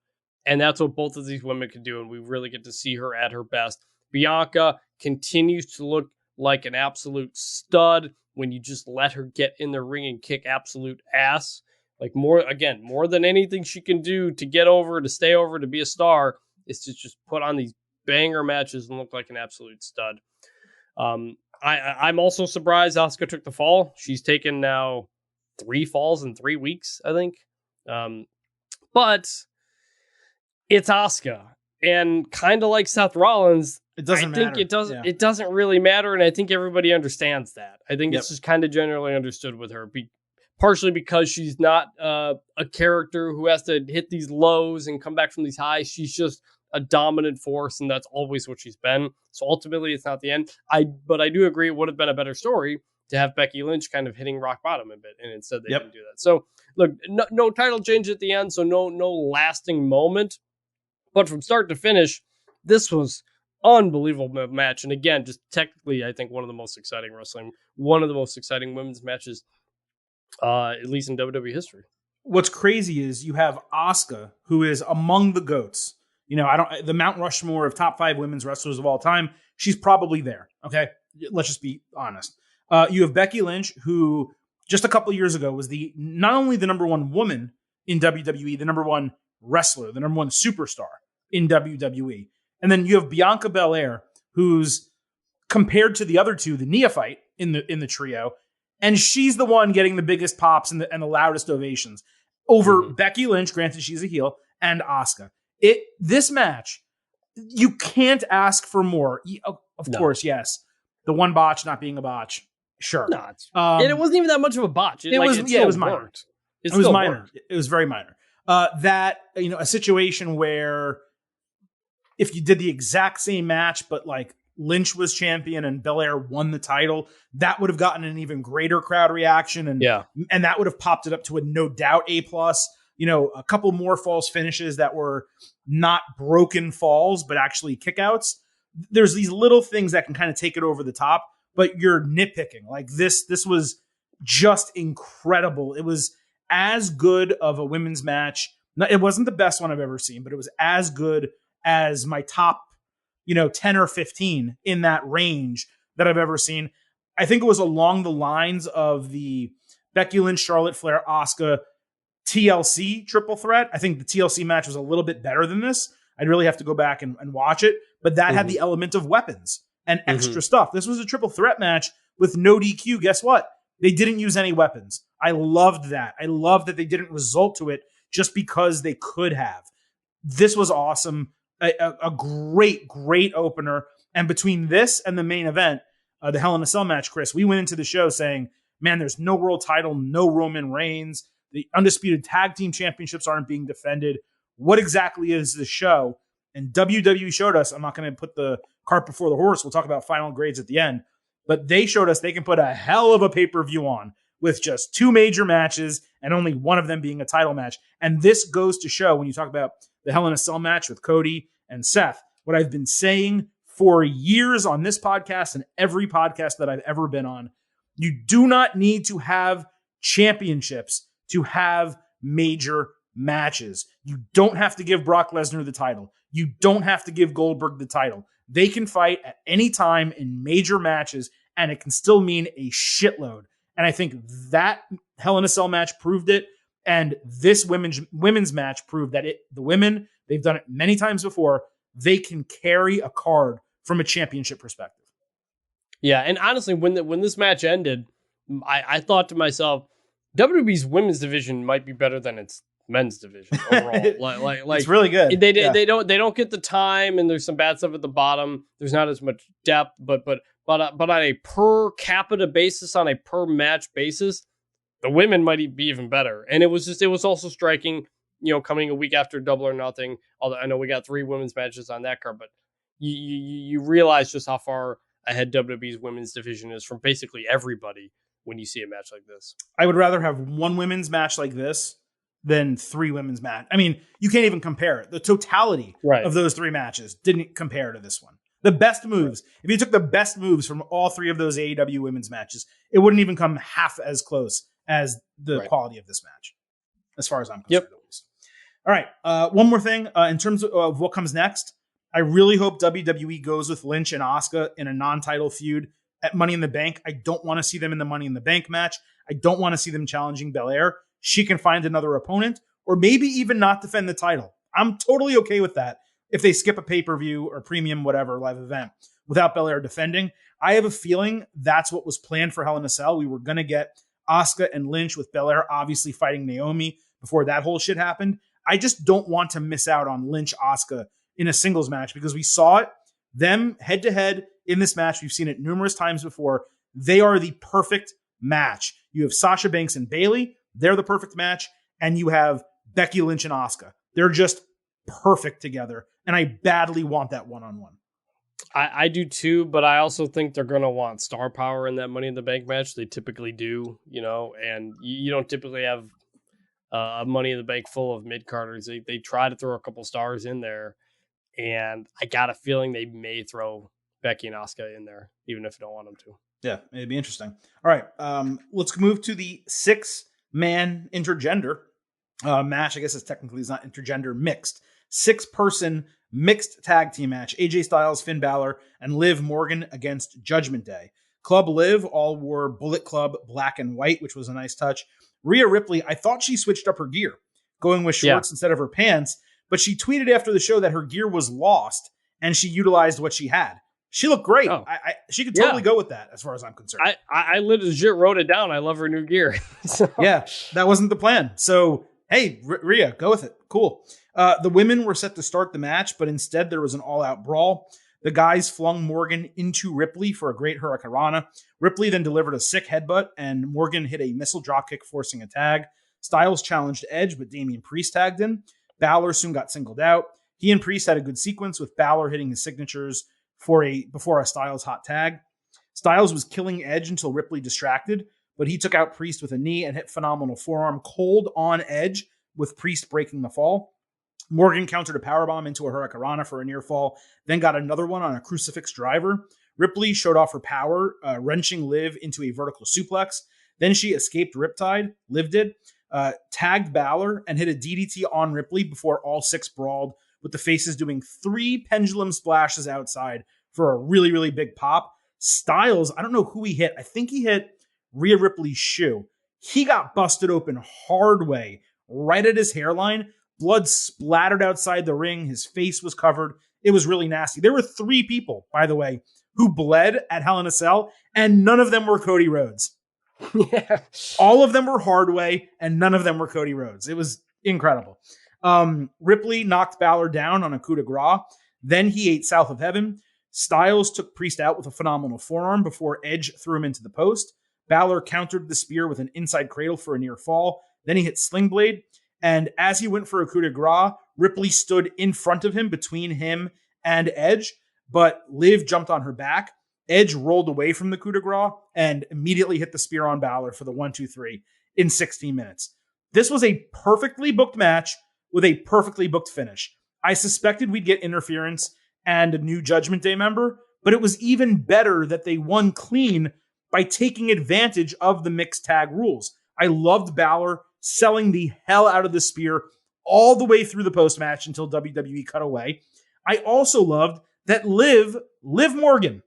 And that's what both of these women can do, and we really get to see her at her best. Bianca continues to look like an absolute stud when you just let her get in the ring and kick absolute ass. Like more than anything she can do to get over, to stay over, to be a star, is to just put on these banger matches and look like an absolute stud. I'm also surprised Asuka took the fall. She's taken now 3 falls in 3 weeks, I think. But it's Asuka, and kind of like Seth Rollins, it doesn't matter. I think it doesn't really matter, and I think everybody understands that. I think it's just kind of generally understood with her, partially because she's not a character who has to hit these lows and come back from these highs. She's just a dominant force, and that's always what she's been. So ultimately, it's not the end. But I do agree it would have been a better story to have Becky Lynch kind of hitting rock bottom a bit, and instead they didn't do that. So look, no title change at the end, so no lasting moment. But from start to finish, this was unbelievable match. And again, just technically, I think one of the most exciting women's matches, at least in WWE history. What's crazy is you have Asuka, who is among the GOATs. The Mount Rushmore of top 5 women's wrestlers of all time. She's probably there. Okay. Let's just be honest. You have Becky Lynch, who just a couple years ago was not only the number 1 woman in WWE, the number 1 wrestler, the number 1 superstar in WWE. And then you have Bianca Belair, who's compared to the other two, the neophyte in the trio, and she's the one getting the biggest pops and the loudest ovations over Becky Lynch, granted she's a heel, and Asuka. This match, you can't ask for more. Of course, yes. The one botch not being a botch. Sure. No, and it wasn't even that much of a botch. It was minor. It was minor. It was very minor. A situation where if you did the exact same match, but like Lynch was champion and Belair won the title, that would have gotten an even greater crowd reaction. And that would have popped it up to a no doubt A+. A couple more false finishes that were not broken falls, but actually kickouts. There's these little things that can kind of take it over the top, but you're nitpicking. Like this was just incredible. It was as good of a women's match. It wasn't the best one I've ever seen, but it was as good as my top, 10 or 15 in that range that I've ever seen. I think it was along the lines of the Becky Lynch, Charlotte Flair, Asuka, TLC triple threat. I think the TLC match was a little bit better than this. I'd really have to go back and watch it, but that had the element of weapons and extra stuff. This was a triple threat match with no DQ. Guess what? They didn't use any weapons. I loved that. I loved that they didn't resort to it just because they could have. This was awesome. A great opener. And between this and the main event, the Hell in a Cell match, Chris, we went into the show saying, man, there's no world title, no Roman Reigns. The undisputed tag team championships aren't being defended. What exactly is the show? And WWE showed us, I'm not going to put the cart before the horse. We'll talk about final grades at the end. But they showed us they can put a hell of a pay-per-view on with just 2 major matches and only one of them being a title match. And this goes to show when you talk about the Hell in a Cell match with Cody and Seth, what I've been saying for years on this podcast and every podcast that I've ever been on, you do not need to have championships to have major matches. You don't have to give Brock Lesnar the title. You don't have to give Goldberg the title. They can fight at any time in major matches, and it can still mean a shitload. And I think that Hell in a Cell match proved it, and this women's match proved that the women, they've done it many times before, they can carry a card from a championship perspective. Yeah, and honestly, when this match ended, I thought to myself, WWE's women's division might be better than its men's division overall. like it's really good. They don't get the time, and there's some bad stuff at the bottom. There's not as much depth, but on a per capita basis, on a per match basis, the women might be even better. And it was also striking, coming a week after Double or Nothing. Although I know we got 3 women's matches on that card, but you realize just how far ahead WWE's women's division is from basically everybody when you see a match like this. I would rather have one women's match like this than 3 women's matches. I mean, you can't even compare it. The totality of those 3 matches didn't compare to this one. The best moves, if you took the best moves from all 3 of those AEW women's matches, it wouldn't even come half as close as the quality of this match, as far as I'm concerned, at least. All right, one more thing. In terms of what comes next, I really hope WWE goes with Lynch and Asuka in a non-title feud at Money in the Bank. I don't want to see them in the Money in the Bank match. I don't want to see them challenging Belair. She can find another opponent, or maybe even not defend the title. I'm totally okay with that if they skip a pay-per-view or premium whatever live event without Belair defending. I have a feeling that's what was planned for Hell in a Cell. We were going to get Asuka and Lynch with Belair obviously fighting Naomi before that whole shit happened. I just don't want to miss out on Lynch Asuka in a singles match because we saw it, them head-to-head in this match. We've seen it numerous times before. They are the perfect match. You have Sasha Banks and Bayley. They're the perfect match. And you have Becky Lynch and Asuka. They're just perfect together. And I badly want that one-on-one. I do too, but I also think they're going to want star power in that Money in the Bank match. They typically do, and you don't typically have a Money in the Bank full of mid-carders. They try to throw a couple stars in there, and I got a feeling they may throw Becky and Asuka in there, even if they don't want them to. Yeah, it'd be interesting. All right, let's move to the 6-man intergender match. I guess it's not intergender, mixed. 6-person mixed tag team match. AJ Styles, Finn Balor, and Liv Morgan against Judgment Day. Club Liv all wore Bullet Club black and white, which was a nice touch. Rhea Ripley, I thought she switched up her gear, going with shorts instead of her pants, but she tweeted after the show that her gear was lost and she utilized what she had. She looked great. Oh. She could totally go with that as far as I'm concerned. I legit wrote it down. I love her new gear. So. Yeah, that wasn't the plan. So, hey, Rhea, go with it. Cool. The women were set to start the match, but instead there was an all-out brawl. The guys flung Morgan into Ripley for a great Hurricanrana. Ripley then delivered a sick headbutt, and Morgan hit a missile dropkick, forcing a tag. Styles challenged Edge, but Damian Priest tagged in. Balor soon got singled out. He and Priest had a good sequence, with Balor hitting his signatures before a Styles hot tag. Styles was killing Edge until Ripley distracted, but he took out Priest with a knee and hit phenomenal forearm cold on Edge, with Priest breaking the fall. Morgan countered a powerbomb into a Hurricanrana for a near fall, then got another one on a crucifix driver. Ripley showed off her power, wrenching Liv into a vertical suplex. Then she escaped Riptide, Liv did, tagged Balor, and hit a DDT on Ripley before all 6 brawled, with the faces doing 3 pendulum splashes outside for a really, really big pop. Styles, I don't know who he hit. I think he hit Rhea Ripley's shoe. He got busted open hard way, right at his hairline. Blood splattered outside the ring. His face was covered. It was really nasty. There were 3 people, by the way, who bled at Hell in a Cell, and none of them were Cody Rhodes. Yeah. All of them were Hardway, and none of them were Cody Rhodes. It was incredible. Ripley knocked Balor down on a coup de grace. Then he ate South of Heaven. Styles took Priest out with a phenomenal forearm before Edge threw him into the post. Balor countered the spear with an inside cradle for a near fall. Then he hit Sling Blade. And as he went for a coup de grace, Ripley stood in front of him, between him and Edge, but Liv jumped on her back. Edge rolled away from the coup de grace and immediately hit the spear on Balor for the 1-2-3 in 16 minutes. This was a perfectly booked match with a perfectly booked finish. I suspected we'd get interference and a new Judgment Day member, but it was even better that they won clean by taking advantage of the mixed tag rules. I loved Balor selling the hell out of the spear all the way through the post-match until WWE cut away. I also loved that Liv Morgan,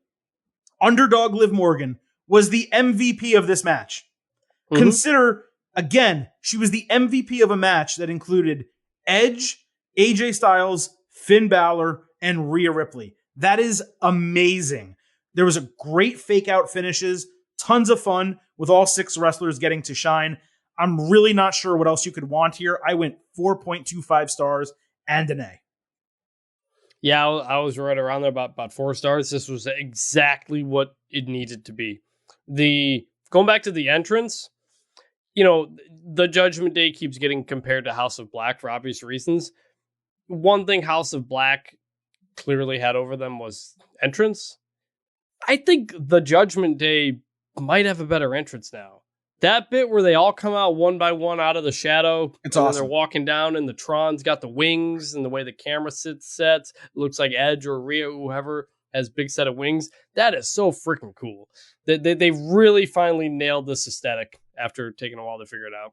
underdog Liv Morgan, was the MVP of this match. Mm-hmm. Consider, again, she was the MVP of a match that included Edge, AJ Styles, Finn Balor, and Rhea Ripley. That is amazing. There was a great fake-out finishes, tons of fun with all 6 wrestlers getting to shine. I'm really not sure what else you could want here. I went 4.25 stars and an A. Yeah, I was right around there about 4 stars. This was exactly what it needed to be. Going back to the entrance, the Judgment Day keeps getting compared to House of Black for obvious reasons. One thing House of Black clearly had over them was entrance. I think the Judgment Day might have a better entrance now. That bit where they all come out one by one out of the shadow. It's and awesome. They're walking down, and the Tron's got the wings, and the way the camera sets. It looks like Edge or Rhea, whoever has big set of wings. That is so freaking cool. They really finally nailed this aesthetic after taking a while to figure it out.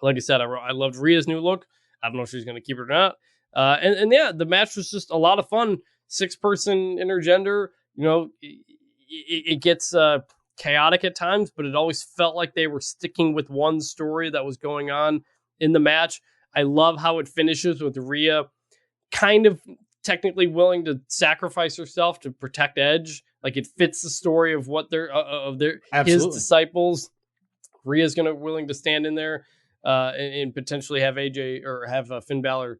Like I said, I loved Rhea's new look. I don't know if she's going to keep it or not. And yeah, the match was just a lot of fun. 6-person intergender. It gets chaotic at times, but it always felt like they were sticking with one story that was going on in the match. I love how it finishes with Rhea kind of technically willing to sacrifice herself to protect Edge. Like, it fits the story of what his disciples. Rhea's willing to stand in there and potentially have AJ or have Finn Balor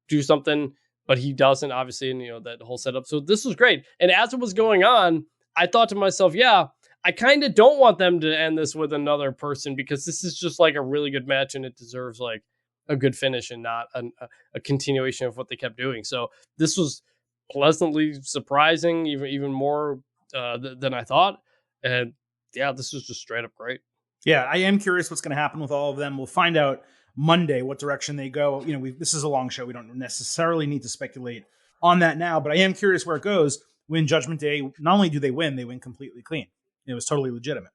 do something, but he doesn't, obviously, and that whole setup. So this was great. And as it was going on, I thought to myself, yeah, I kind of don't want them to end this with another person, because this is just like a really good match and it deserves like a good finish and not a continuation of what they kept doing. So this was pleasantly surprising, even more than I thought. And yeah, this was just straight up great. Yeah, I am curious what's going to happen with all of them. We'll find out Monday what direction they go. This is a long show. We don't necessarily need to speculate on that now, but I am curious where it goes when Judgment Day. Not only do they win completely clean. It was totally legitimate.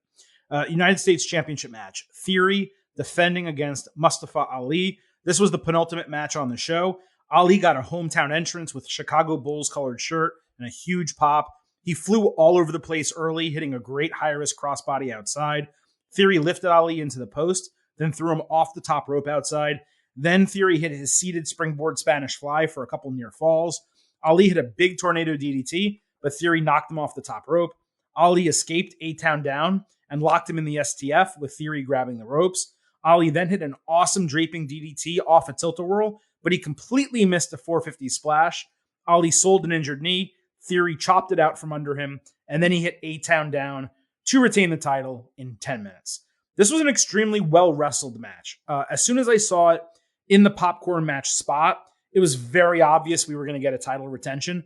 United States Championship match. Theory defending against Mustafa Ali. This was the penultimate match on the show. Ali got a hometown entrance with Chicago Bulls colored shirt and a huge pop. He flew all over the place early, hitting a great high-risk crossbody outside. Theory lifted Ali into the post, then threw him off the top rope outside. Then Theory hit his seated springboard Spanish fly for a couple near falls. Ali hit a big tornado DDT, but Theory knocked him off the top rope. Ali escaped A-Town down and locked him in the STF with Theory grabbing the ropes. Ali then hit an awesome draping DDT off a tilt-a-whirl, but he completely missed a 450 splash. Ali sold an injured knee. Theory chopped it out from under him, and then he hit A-Town down to retain the title in 10 minutes. This was an extremely well-wrestled match. As soon as I saw it in the popcorn match spot, it was very obvious we were going to get a title retention.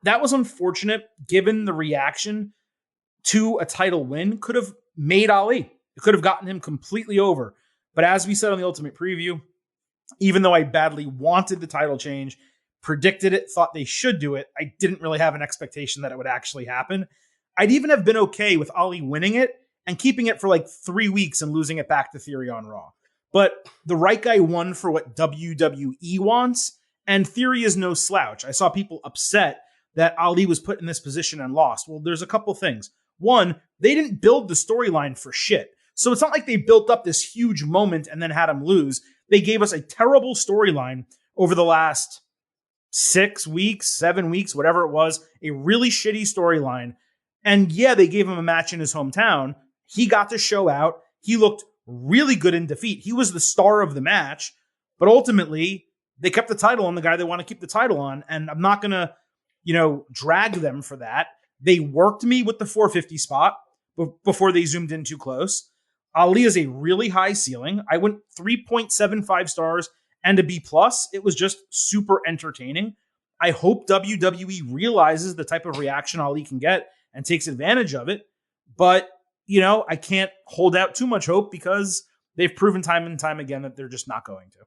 That was unfortunate, given the reaction to a title win. Could have made Ali. It could have gotten him completely over. But as we said on the Ultimate Preview, even though I badly wanted the title change, predicted it, thought they should do it, I didn't really have an expectation that it would actually happen. I'd even have been okay with Ali winning it and keeping it for like 3 weeks and losing it back to Theory on Raw. But the right guy won for what WWE wants, and Theory is no slouch. I saw people upset that Ali was put in this position and lost. Well, there's a couple things. One, they didn't build the storyline for shit. So it's not like they built up this huge moment and then had him lose. They gave us a terrible storyline over the last 6 weeks, 7 weeks, whatever it was, a really shitty storyline. And yeah, they gave him a match in his hometown. He got to show out. He looked really good in defeat. He was the star of the match, but ultimately they kept the title on the guy they want to keep the title on. And I'm not going to, drag them for that. They worked me with the 450 spot before they zoomed in too close. Ali is a really high ceiling. I went 3.75 stars and a B+. It was just super entertaining. I hope WWE realizes the type of reaction Ali can get and takes advantage of it. But, I can't hold out too much hope because they've proven time and time again that they're just not going to.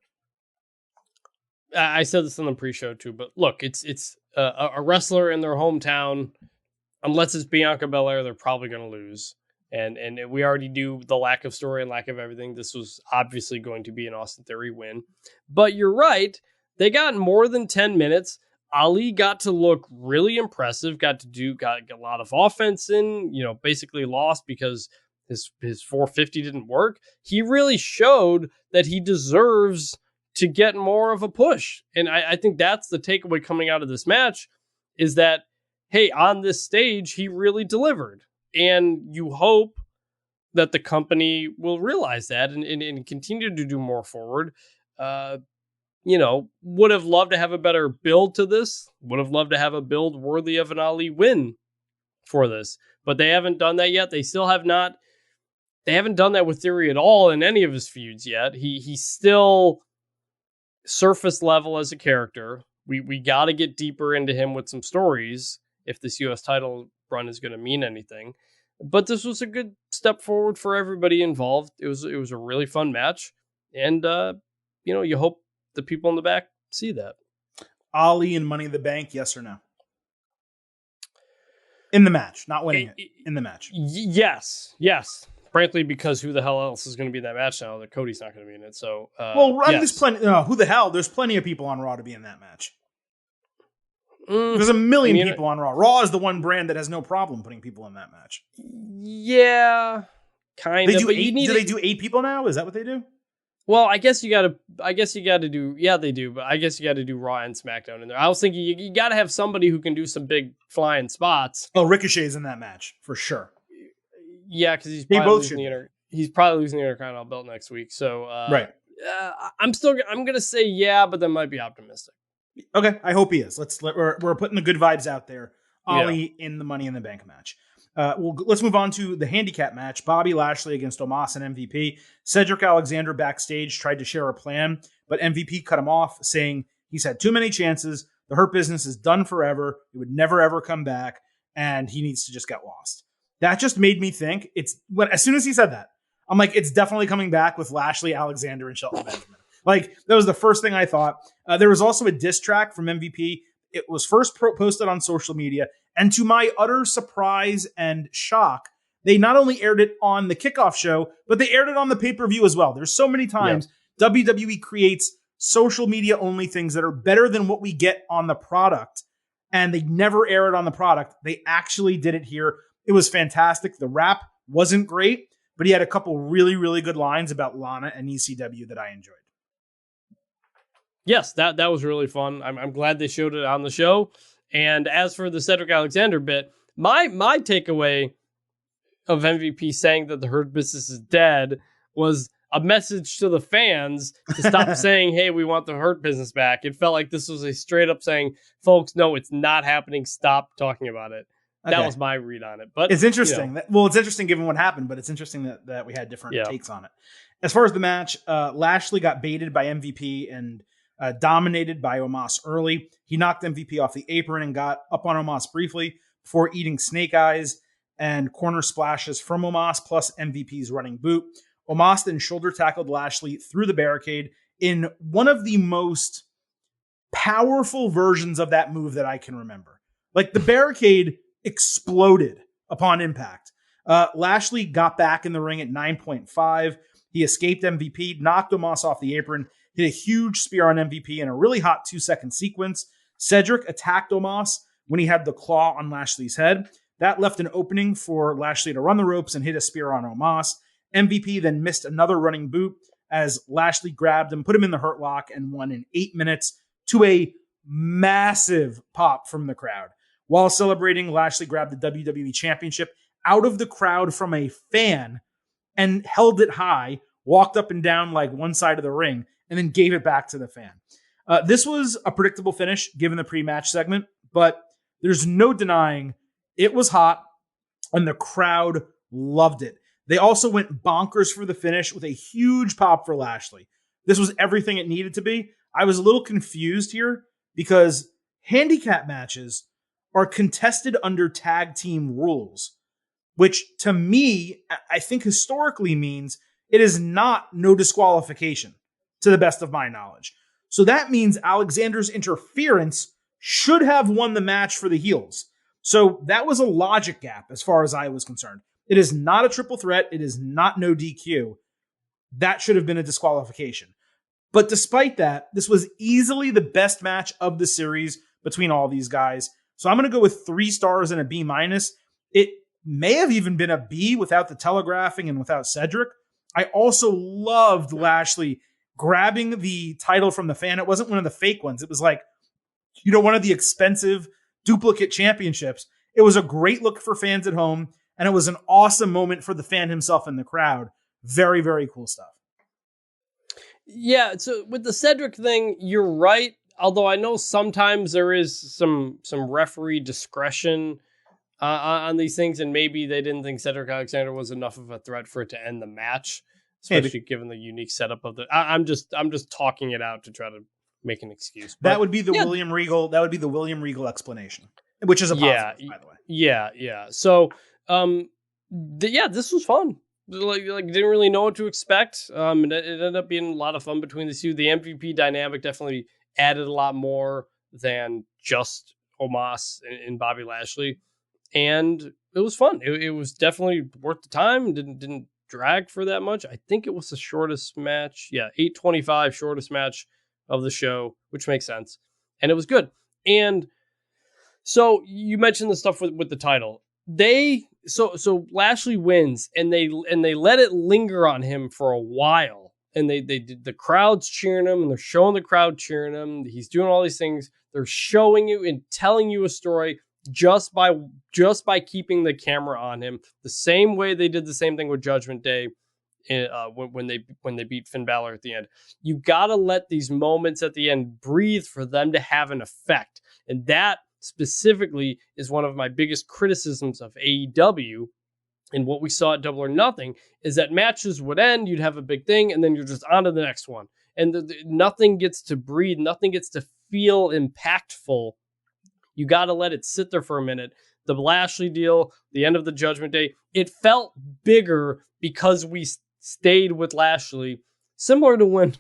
I said this on the pre-show too, but look, it's a wrestler in their hometown. Unless it's Bianca Belair, they're probably going to lose. And we already knew the lack of story and lack of everything. This was obviously going to be an Austin Theory win. But you're right. They got more than 10 minutes. Ali got to look really impressive, got a lot of offense in, basically lost because his 450 didn't work. He really showed that he deserves to get more of a push. And I think that's the takeaway coming out of this match is that, hey, on this stage, he really delivered. And you hope that the company will realize that and continue to do more forward. Would have loved to have a better build to this. Would have loved to have a build worthy of an Ali win for this. But they haven't done that yet. They still have not. They haven't done that with Theory at all in any of his feuds yet. He's still surface level as a character. We got to get deeper into him with some stories if this U.S. title run is going to mean anything. But this was a good step forward for everybody involved. It was a really fun match, and you hope the people in the back see that. Ali and Money in the Bank, yes or no? In the match, not winning it. In the match. Yes. Frankly, because who the hell else is going to be in that match now that Cody's not going to be in it? So, there's plenty. Who the hell? There's plenty of people on Raw to be in that match. There's a million people on Raw. Raw is the one brand that has no problem putting people in that match. Yeah, kind of. Do they do 8 people now? Is that what they do? Well, I guess you got to do. Yeah, they do. But I guess you got to do Raw and SmackDown in there. I was thinking you got to have somebody who can do some big flying spots. Oh, Ricochet's in that match for sure. Yeah, because he's probably losing the Intercontinental belt next week. So right. I'm gonna say yeah, but that might be optimistic. Okay, I hope he is. We're putting the good vibes out there. Ali in the Money in the Bank match. Let's move on to the handicap match. Bobby Lashley against Omos and MVP. Cedric Alexander backstage tried to share a plan, but MVP cut him off, saying he's had too many chances. The Hurt Business is done forever. It would never, ever come back, and he needs to just get lost. That just made me think, as soon as he said that, I'm like, it's definitely coming back with Lashley, Alexander, and Shelton Benjamin. Like, that was the first thing I thought. There was also a diss track from MVP. It was first posted on social media, and to my utter surprise and shock, they not only aired it on the kickoff show, but they aired it on the pay-per-view as well. There's so many times WWE creates social media only things that are better than what we get on the product, and they never air it on the product. They actually did it here. It was fantastic. The rap wasn't great, but he had a couple really, really good lines about Lana and ECW that I enjoyed. Yes, that was really fun. I'm glad they showed it on the show. And as for the Cedric Alexander bit, my takeaway of MVP saying that the Hurt Business is dead was a message to the fans to stop saying, hey, we want the Hurt Business back. It felt like this was a straight up saying, folks, no, it's not happening. Stop talking about it. Okay. That was my read on it. But it's interesting. It's interesting given what happened, but it's interesting that we had different takes on it. As far as the match, Lashley got baited by MVP and dominated by Omos early. He knocked MVP off the apron and got up on Omos briefly before eating snake eyes and corner splashes from Omos plus MVP's running boot. Omos then shoulder tackled Lashley through the barricade in one of the most powerful versions of that move that I can remember. Like, the barricade exploded upon impact. Lashley got back in the ring at 9.5. He escaped MVP, knocked Omos off the apron, hit a huge spear on MVP in a really hot 2-second sequence. Cedric attacked Omos when he had the claw on Lashley's head. That left an opening for Lashley to run the ropes and hit a spear on Omos. MVP then missed another running boot as Lashley grabbed him, put him in the Hurt Lock, and won in 8 minutes to a massive pop from the crowd. While celebrating, Lashley grabbed the WWE Championship out of the crowd from a fan and held it high, walked up and down like one side of the ring, and then gave it back to the fan. This was a predictable finish given the pre-match segment, but there's no denying it was hot and the crowd loved it. They also went bonkers for the finish with a huge pop for Lashley. This was everything it needed to be. I was a little confused here because handicap matches are contested under tag team rules, which to me, I think historically means it is not no disqualification, to the best of my knowledge. So that means Alexander's interference should have won the match for the heels. So that was a logic gap as far as I was concerned. It is not a triple threat. It is not no DQ. That should have been a disqualification. But despite that, this was easily the best match of the series between all these guys. So I'm going to go with 3 stars and a B-. It may have even been a B without the telegraphing and without Cedric. I also loved Lashley grabbing the title from the fan. It wasn't one of the fake ones. It was like, one of the expensive duplicate championships. It was a great look for fans at home, and it was an awesome moment for the fan himself in the crowd. Very, very cool stuff. Yeah, so with the Cedric thing, you're right. Although I know sometimes there is some referee discretion on these things, and maybe they didn't think Cedric Alexander was enough of a threat for it to end the match, especially given the unique setup of the. I'm just talking it out to try to make an excuse. But, that would be the William Regal. That would be the William Regal explanation, which is a positive, by the way. Yeah. So, This was fun. Like didn't really know what to expect. It ended up being a lot of fun between the two. The MVP dynamic definitely added a lot more than just Omos and Bobby Lashley, and it was fun. It was definitely worth the time. Didn't drag for that much. I think it was the shortest match. Yeah, 8:25, shortest match of the show, which makes sense, and it was good. And so you mentioned the stuff with the title. So Lashley wins, and they let it linger on him for a while, and they did, the crowd's cheering him, and they're showing the crowd cheering him. He's doing all these things. They're showing you and telling you a story just by keeping the camera on him. The same way they did the same thing with Judgment Day, when they beat Finn Balor at the end. You gotta let these moments at the end breathe for them to have an effect, and that specifically is one of my biggest criticisms of AEW. And what we saw at Double or Nothing is that matches would end, you'd have a big thing, and then you're just on to the next one. And nothing gets to breathe, nothing gets to feel impactful. You got to let it sit there for a minute. The Lashley deal, the end of the Judgment Day, it felt bigger because we stayed with Lashley, similar to when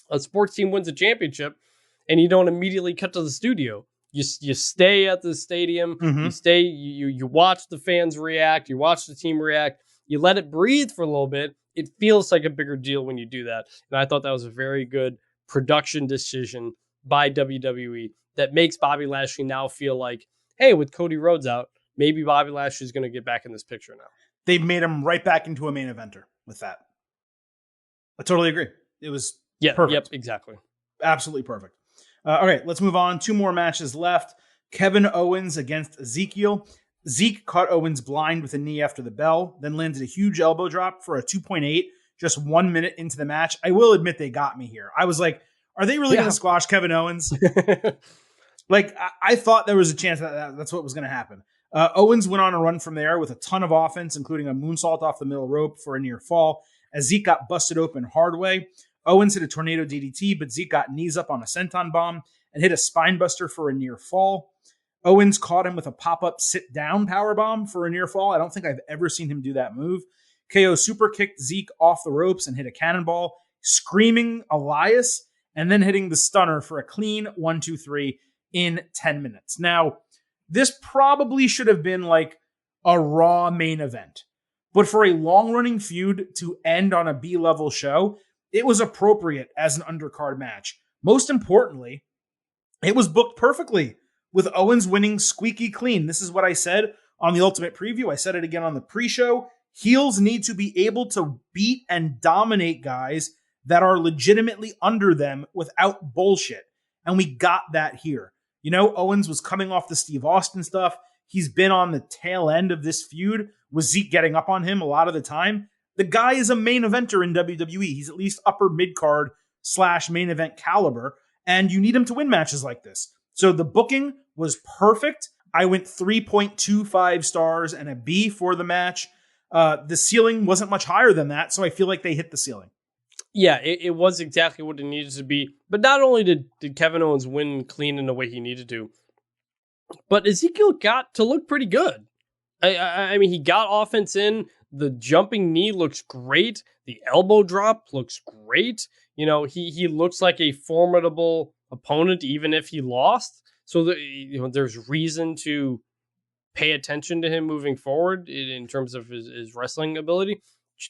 a sports team wins a championship and you don't immediately cut to the studio. You stay at the stadium, you watch the fans react, you watch the team react, you let it breathe for a little bit. It feels like a bigger deal when you do that. And I thought that was a very good production decision by WWE that makes Bobby Lashley now feel like, hey, with Cody Rhodes out, maybe Bobby Lashley is going to get back in this picture now. They've made him right back into a main eventer with that. I totally agree. It was perfect. Yep, exactly. Absolutely perfect. Okay, let's move on. 2 more matches left. Kevin Owens against Ezekiel. Zeke caught Owens blind with a knee after the bell, then landed a huge elbow drop for a 2.8 just 1 minute into the match. I will admit they got me here. I was like, are they really going to squash Kevin Owens? Like, I thought there was a chance that's what was going to happen. Owens went on a run from there with a ton of offense, including a moonsault off the middle rope for a near fall, as Zeke got busted open hard way. Owens hit a tornado DDT, but Zeke got knees up on a senton bomb and hit a spine buster for a near fall. Owens caught him with a pop-up sit-down powerbomb for a near fall. I don't think I've ever seen him do that move. KO super kicked Zeke off the ropes and hit a cannonball, screaming Elias, and then hitting the stunner for a clean 1-2-3 in 10 minutes. Now, this probably should have been like a Raw main event, but for a long-running feud to end on a B-level show, it was appropriate as an undercard match. Most importantly, it was booked perfectly, with Owens winning squeaky clean. This is what I said on the Ultimate Preview. I said it again on the pre-show. Heels need to be able to beat and dominate guys that are legitimately under them without bullshit. And we got that here. You know, Owens was coming off the Steve Austin stuff. He's been on the tail end of this feud with Zeke getting up on him a lot of the time. The guy is a main eventer in WWE. He's at least upper mid-card / main event caliber, and you need him to win matches like this. So the booking was perfect. I went 3.25 stars and a B for the match. The ceiling wasn't much higher than that, so I feel like they hit the ceiling. Yeah, it was exactly what it needed to be. But not only did Kevin Owens win clean in the way he needed to, but Ezekiel got to look pretty good. I mean, he got offense in. The jumping knee looks great. The elbow drop looks great. You know, he looks like a formidable opponent, even if he lost. So there's reason to pay attention to him moving forward in terms of his wrestling ability.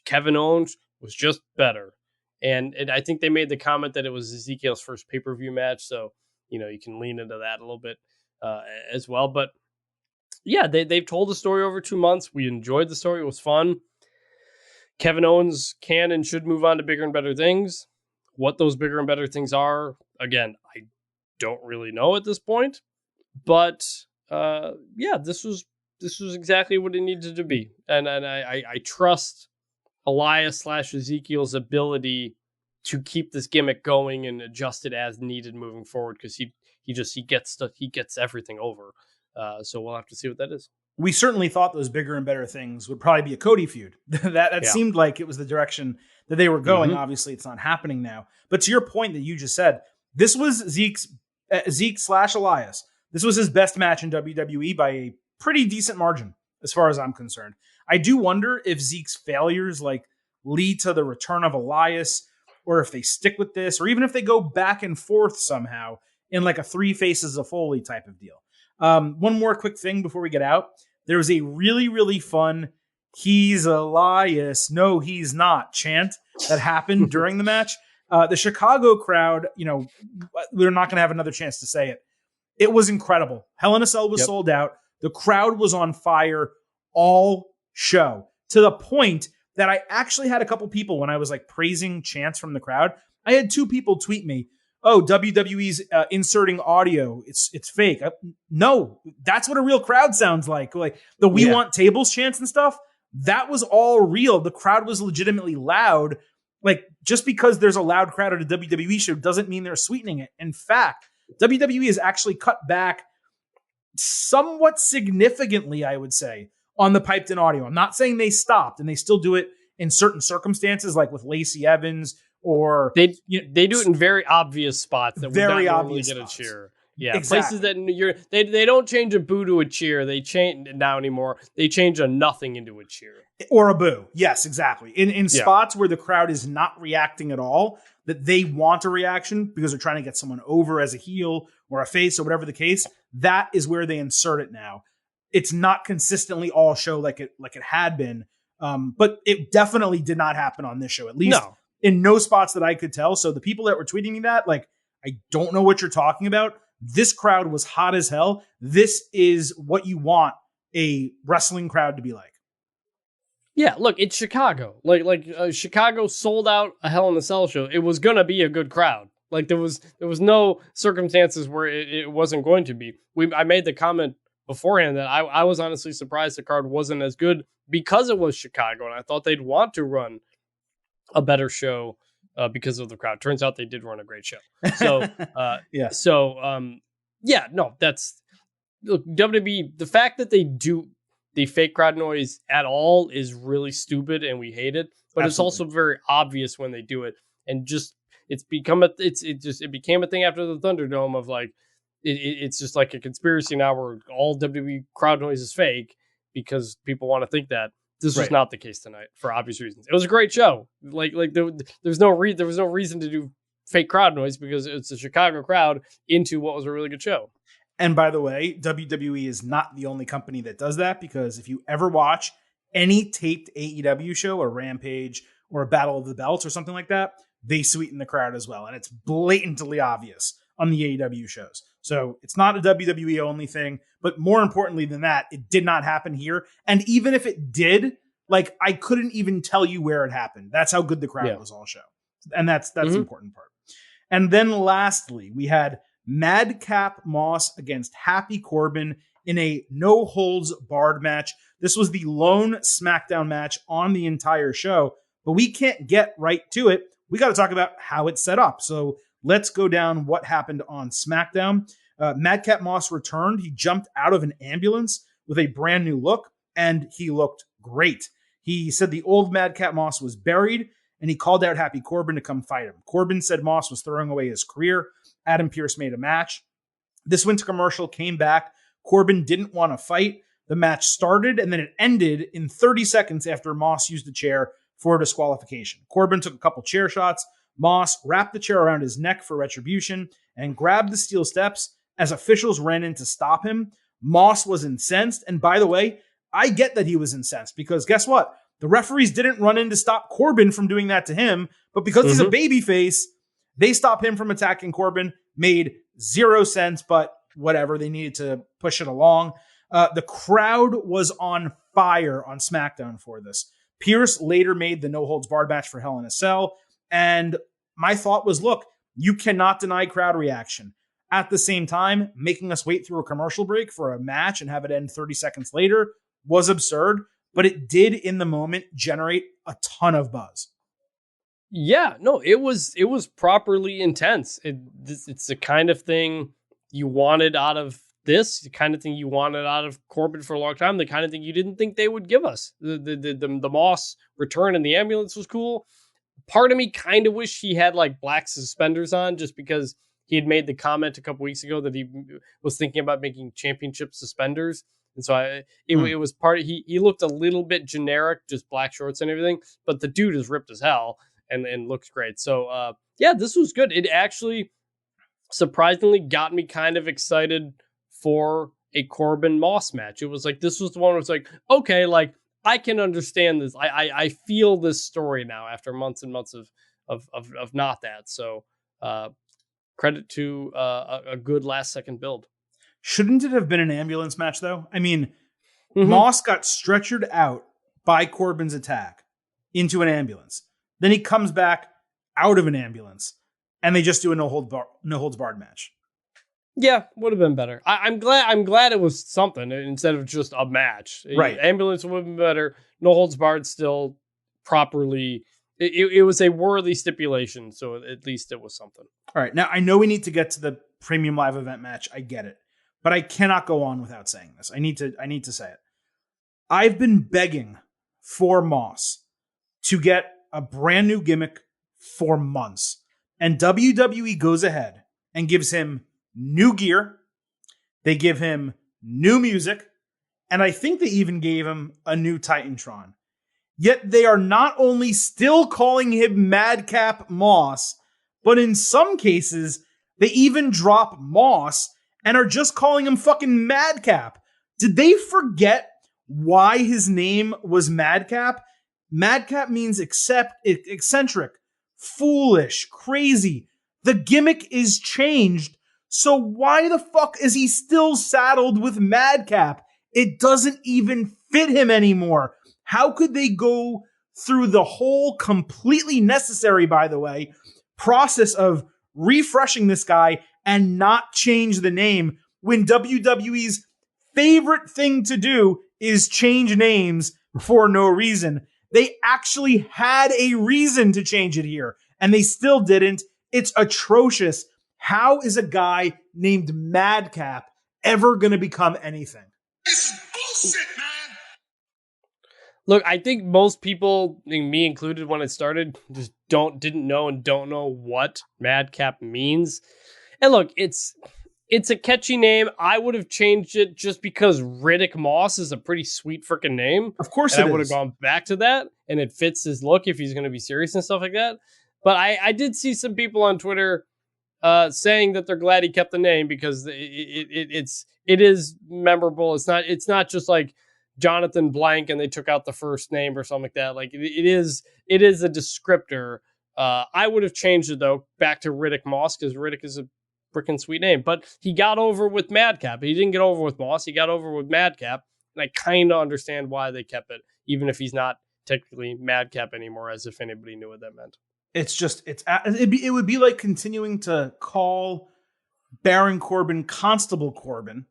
Kevin Owens was just better. And I think they made the comment that it was Ezekiel's first pay-per-view match. So, you know, you can lean into that a little bit as well. But yeah, they've told the story over 2 months. We enjoyed the story. It was fun. Kevin Owens can and should move on to bigger and better things. What those bigger and better things are, again, I don't really know at this point. But yeah, this was exactly what it needed to be. And I trust Elias / Ezekiel's ability to keep this gimmick going and adjust it as needed moving forward, because he gets everything over. So we'll have to see what that is. We certainly thought those bigger and better things would probably be a Cody feud. that seemed like it was the direction that they were going. Mm-hmm. Obviously, it's not happening now. But to your point that you just said, this was Zeke / Elias. This was his best match in WWE by a pretty decent margin. as far as I'm concerned. I do wonder if Zeke's failures like lead to the return of Elias, or if they stick with this, or even if they go back and forth somehow in like a 3 faces of Foley type of deal. One more quick thing before we get out. There was a really, really fun "He's Elias, no, he's not" chant that happened during the match. The Chicago crowd, we're not going to have another chance to say it. It was incredible. Hell in a Cell was sold out. The crowd was on fire all show, to the point that I actually had a couple people, when I was like praising chants from the crowd, I had 2 people tweet me, "Oh, WWE's inserting audio. It's fake." No, that's what a real crowd sounds like. Like the "We Want Tables" chants and stuff. That was all real. The crowd was legitimately loud. Like, just because there's a loud crowd at a WWE show doesn't mean they're sweetening it. In fact, WWE has actually cut back somewhat significantly, I would say, on the piped in audio. I'm not saying they stopped, and they still do it in certain circumstances, like with Lacey Evans, or they do it in very obvious spots that very would not obvious normally get a cheer. Yeah, exactly. Places that they don't change a boo to a cheer. They change now anymore. They change a nothing into a cheer or a boo. Yes, exactly. In spots where the crowd is not reacting at all, that they want a reaction because they're trying to get someone over as a heel or a face or whatever the case. That is where they insert it now. It's not consistently all show like it had been, but it definitely did not happen on this show. At least in no spots that I could tell. So the people that were tweeting me that, like, I don't know what you're talking about. This crowd was hot as hell. This is what you want a wrestling crowd to be like. Yeah, look, it's Chicago. Like Chicago sold out a Hell in a Cell show. It was gonna be a good crowd. Like there was no circumstances where it wasn't going to be. I made the comment beforehand that I was honestly surprised the card wasn't as good because it was Chicago, and I thought they'd want to run a better show because of the crowd. Turns out they did run a great show. So yeah. So that's look, WWE. The fact that they do the fake crowd noise at all is really stupid, and we hate it. But It's also very obvious when they do it, and just it became a thing after the Thunderdome of like it's just like a conspiracy now where all WWE crowd noise is fake because people want to think that. This was not the case tonight for obvious reasons. It was a great show. There was no reason to do fake crowd noise because it's a Chicago crowd into what was a really good show. And by the way, WWE is not the only company that does that, because if you ever watch any taped AEW show, or Rampage, or a Battle of the Belts or something like that, they sweeten the crowd as well. And it's blatantly obvious on the AEW shows. So it's not a WWE only thing, but more importantly than that, it did not happen here. And even if it did, like, I couldn't even tell you where it happened. That's how good the crowd was all show. And that's the important part. And then lastly, we had Madcap Moss against Happy Corbin in a no holds barred match. This was the lone SmackDown match on the entire show, but we can't get right to it. We got to talk about how it's set up. So let's go down what happened on SmackDown. Madcap Moss returned. He jumped out of an ambulance with a brand new look, and he looked great. He said the old Madcap Moss was buried, and he called out Happy Corbin to come fight him. Corbin said Moss was throwing away his career. Adam Pearce made a match. This went to commercial, came back. Corbin didn't want to fight. The match started, and then it ended in 30 seconds after Moss used the chair for disqualification. Corbin took a couple chair shots. Moss wrapped the chair around his neck for retribution and grabbed the steel steps as officials ran in to stop him. Moss was incensed. And by the way, I get that he was incensed, because guess what? The referees didn't run in to stop Corbin from doing that to him, but because he's a babyface, they stopped him from attacking Corbin. Made zero sense, but whatever. They needed to push it along. The crowd was on fire on SmackDown for this. Pearce later made the no-holds-barred match for Hell in a Cell, and my thought was, look, you cannot deny crowd reaction. At the same time, making us wait through a commercial break for a match and have it end 30 seconds later was absurd, but it did in the moment generate a ton of buzz. Yeah, no, it was properly intense. It's the kind of thing you wanted out of this, the kind of thing you wanted out of Corbin for a long time, the kind of thing you didn't think they would give us. The Moss return in the ambulance was cool. Part of me kind of wish he had like black suspenders on, just because he had made the comment a couple weeks ago that he was thinking about making championship suspenders And so it was he looked a little bit generic, just black shorts and everything, but the dude is ripped as hell and looks great. So this was good. It actually surprisingly got me kind of excited for a Corbin Moss match. It was like, this was the one where it's like, okay, like I can understand this. I feel this story now after months and months of not that. So credit to a good last second build. Shouldn't it have been an ambulance match though? I mean, Moss got stretchered out by Corbin's attack into an ambulance. Then he comes back out of an ambulance and they just do a no holds barred match. Yeah, would have been better. I'm glad it was something instead of just a match. Right. Ambulance would have been better. No holds barred still properly. It was a worthy stipulation, so at least it was something. All right. Now, I know we need to get to the premium live event match. I get it. But I cannot go on without saying this. I need to say it. I've been begging for Moss to get a brand new gimmick for months. And WWE goes ahead and gives him new gear. They give him new music. And I think they even gave him a new Titantron. Yet they are not only still calling him Madcap Moss, but in some cases, they even drop Moss and are just calling him fucking Madcap. Did they forget why his name was Madcap? Madcap means eccentric, foolish, crazy. The gimmick is changed. So why the fuck is he still saddled with Madcap? It doesn't even fit him anymore. How could they go through the whole completely necessary, by the way, process of refreshing this guy and not change the name when WWE's favorite thing to do is change names for no reason? They actually had a reason to change it here, and they still didn't. It's atrocious. How is a guy named Madcap ever going to become anything? This is bullshit, man. Look, I think most people, me included when it started, just didn't know and don't know what Madcap means. And look, it's a catchy name. I would have changed it just because Riddick Moss is a pretty sweet freaking name. Of course I would have gone back to that, and it fits his look if he's going to be serious and stuff like that. But I did see some people on Twitter saying that they're glad he kept the name because it is memorable. It's not just like Jonathan Blank and they took out the first name or something like that. Like it is a descriptor. I would have changed it though back to Riddick Moss because Riddick is a freaking sweet name. But he got over with Madcap. He didn't get over with Moss. He got over with Madcap, and I kind of understand why they kept it, even if he's not technically Madcap anymore. As if anybody knew what that meant. It would be like continuing to call Baron Corbin Constable Corbin,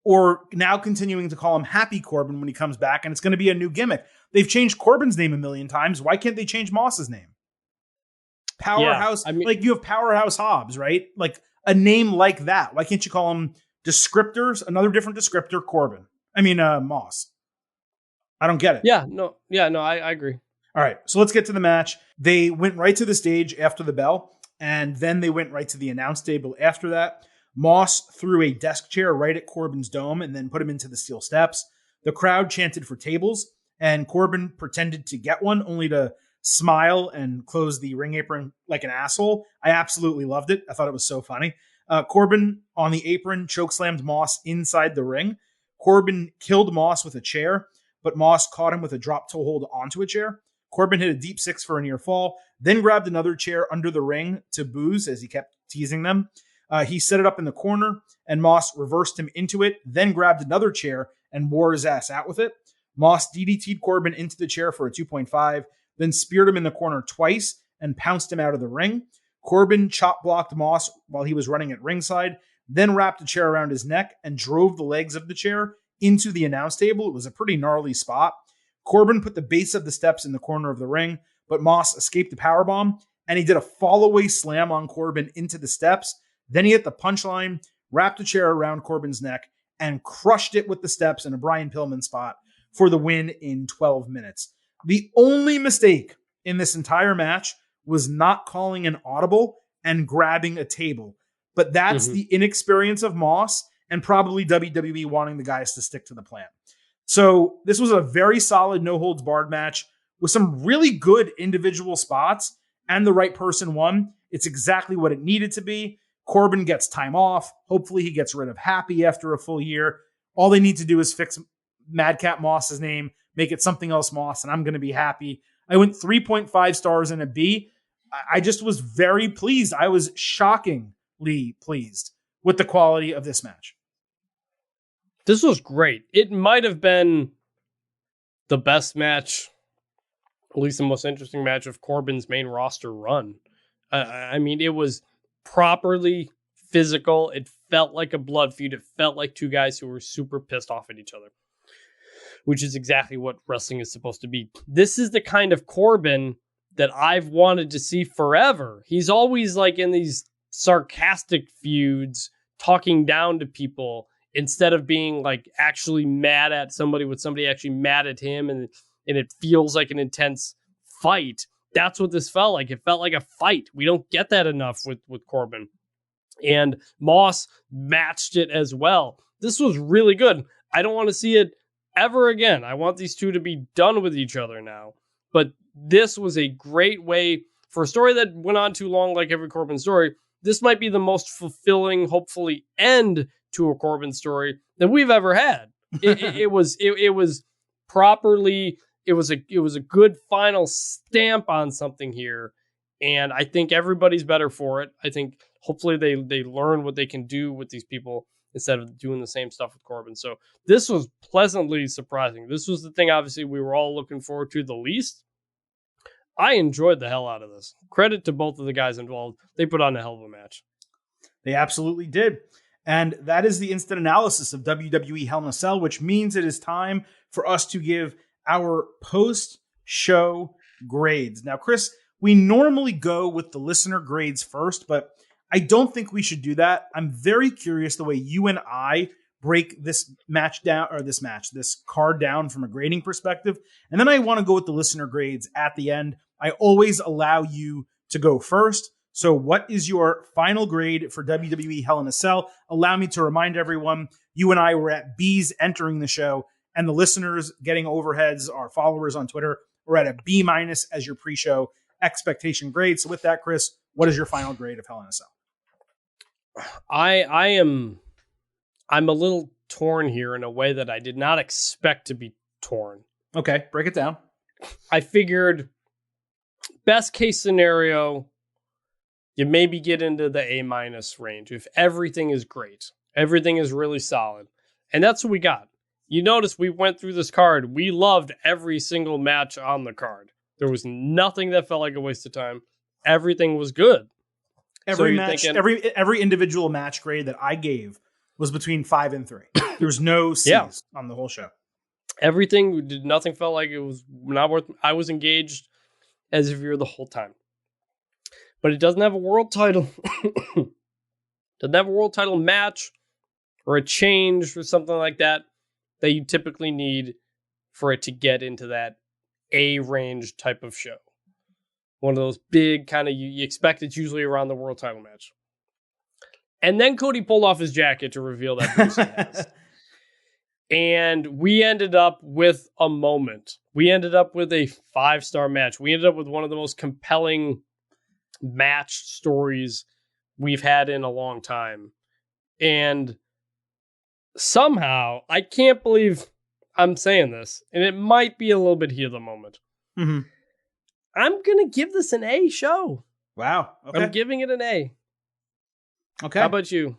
or now continuing to call him Happy Corbin when he comes back, and it's going to be a new gimmick. They've changed Corbin's name a million times. Why can't they change Moss's name? Powerhouse, yeah, like you have Powerhouse Hobbs, right? Like a name like that. Why can't you call him descriptors? Another different descriptor, Corbin. Moss. I don't get it. Yeah, no, I agree. All right, so let's get to the match. They went right to the stage after the bell, and then they went right to the announce table after that. Moss threw a desk chair right at Corbin's dome and then put him into the steel steps. The crowd chanted for tables, and Corbin pretended to get one, only to smile and close the ring apron like an asshole. I absolutely loved it. I thought it was so funny. Corbin, on the apron, chokeslammed Moss inside the ring. Corbin killed Moss with a chair, but Moss caught him with a drop toe hold onto a chair. Corbin hit a deep six for a near fall, then grabbed another chair under the ring to booze as he kept teasing them. He set it up in the corner, and Moss reversed him into it, then grabbed another chair and wore his ass out with it. Moss DDT'd Corbin into the chair for a 2.5, then speared him in the corner twice and pounced him out of the ring. Corbin chop blocked Moss while he was running at ringside, then wrapped a chair around his neck and drove the legs of the chair into the announce table. It was a pretty gnarly spot. Corbin put the base of the steps in the corner of the ring, but Moss escaped the powerbomb, and he did a fall-away slam on Corbin into the steps. Then he hit the punchline, wrapped a chair around Corbin's neck, and crushed it with the steps in a Brian Pillman spot for the win in 12 minutes. The only mistake in this entire match was not calling an audible and grabbing a table. But that's the inexperience of Moss and probably WWE wanting the guys to stick to the plan. So this was a very solid no holds barred match with some really good individual spots, and the right person won. It's exactly what it needed to be. Corbin gets time off. Hopefully he gets rid of Happy after a full year. All they need to do is fix Madcap Moss's name, make it something else Moss, and I'm going to be happy. I went 3.5 stars and a B. I just was very pleased. I was shockingly pleased with the quality of this match. This was great. It might have been the best match, at least the most interesting match of Corbin's main roster run. I mean, it was properly physical. It felt like a blood feud. It felt like two guys who were super pissed off at each other, which is exactly what wrestling is supposed to be. This is the kind of Corbin that I've wanted to see forever. He's always like in these sarcastic feuds, talking down to people instead of being like actually mad at somebody with somebody actually mad at him, and it feels like an intense fight. That's what this felt like. It felt like a fight. We don't get that enough with Corbin. And Moss matched it as well. This was really good. I don't want to see it ever again. I want these two to be done with each other now. But this was a great way for a story that went on too long, like every Corbin story. This might be the most fulfilling, hopefully, end to a Corbin story that we've ever had. It was properly. It was a good final stamp on something here, and I think everybody's better for it. I think hopefully they learn what they can do with these people instead of doing the same stuff with Corbin. So this was pleasantly surprising. This was the thing, obviously, we were all looking forward to the least. I enjoyed the hell out of this. Credit to both of the guys involved. They put on a hell of a match. They absolutely did. And that is the instant analysis of WWE Hell in a Cell, which means it is time for us to give our post-show grades. Now, Chris, we normally go with the listener grades first, but I don't think we should do that. I'm very curious the way you and I break this match down, or this card down from a grading perspective. And then I want to go with the listener grades at the end. I always allow you to go first. So what is your final grade for WWE Hell in a Cell? Allow me to remind everyone, you and I were at B's entering the show, and the listeners getting overheads, our followers on Twitter, were at a B- as your pre-show expectation grade. So with that, Chris, what is your final grade of Hell in a Cell? I'm a little torn here in a way that I did not expect to be torn. Okay, break it down. I figured best case scenario, you maybe get into the A- range if everything is great. Everything is really solid. And that's what we got. You notice we went through this card. We loved every single match on the card. There was nothing that felt like a waste of time. Everything was good. Every match, every individual match grade that I gave was between 5 and 3. There was no C's on the whole show. Everything did. Nothing felt like it was not worth. I was engaged as if you're the whole time. But it doesn't have a world title. Doesn't have a world title match or a change or something like that you typically need for it to get into that A range type of show. One of those big kind of, you expect it's usually around the world title match. And then Cody pulled off his jacket to reveal that Bruce has. And we ended up with a moment. We ended up with a 5-star match. We ended up with one of the most compelling match stories we've had in a long time. And somehow, I can't believe I'm saying this, and it might be a little bit heat of the moment. Mm-hmm. I'm going to give this an A show. Wow. Okay. I'm giving it an A. Okay. How about you?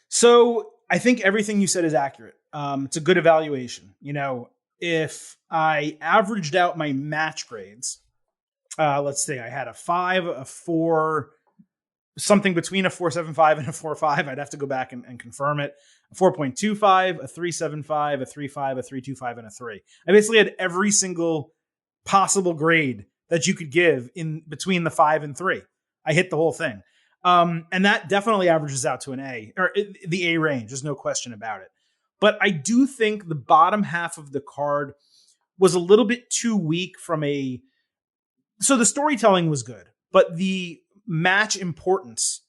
So I think everything you said is accurate. It's a good evaluation. You know, if I averaged out my match grades, let's say I had a 5, a 4, something between a 4.75 and a 4.5. I'd have to go back and confirm it. A 4.25, a 3.75, a 3.5, a 3.25, and a 3. I basically had every single possible grade that you could give in between the 5 and 3. I hit the whole thing. And that definitely averages out to an A, or the A range. There's no question about it. But I do think the bottom half of the card was a little bit too weak so the storytelling was good, but the match importance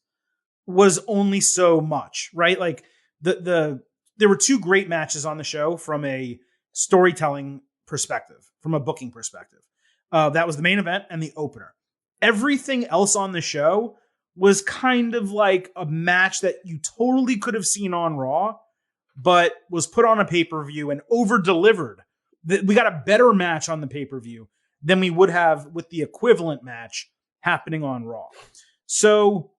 was only so much, right? Like there were two great matches on the show from a storytelling perspective, from a booking perspective. That was the main event and the opener. Everything else on the show was kind of like a match that you totally could have seen on Raw, but was put on a pay-per-view and over-delivered. We got a better match on the pay-per-view than we would have with the equivalent match happening on Raw. So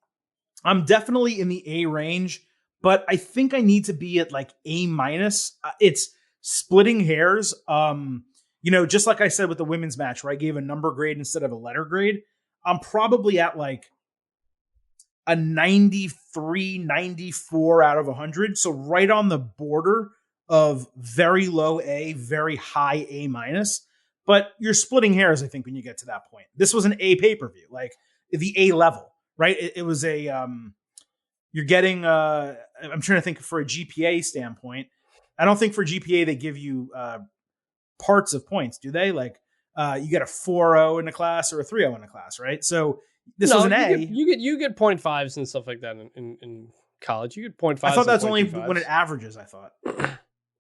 I'm definitely in the A range, but I think I need to be at like A minus. It's splitting hairs. Just like I said with the women's match where I gave a number grade instead of a letter grade, I'm probably at like a 93, 94 out of 100. So right on the border of very low A, very high A minus. But you're splitting hairs, I think, when you get to that point. This was an A pay-per-view, like the A level, right? It was a, you're getting, I'm trying to think for a GPA standpoint. I don't think for GPA they give you parts of points, do they? Like you get a 4.0 in a class or a 3.0 in a class, right? So this was an A. You get 0.5s and stuff like that in college. You get 0.5s. I thought that's only when it averages, I thought.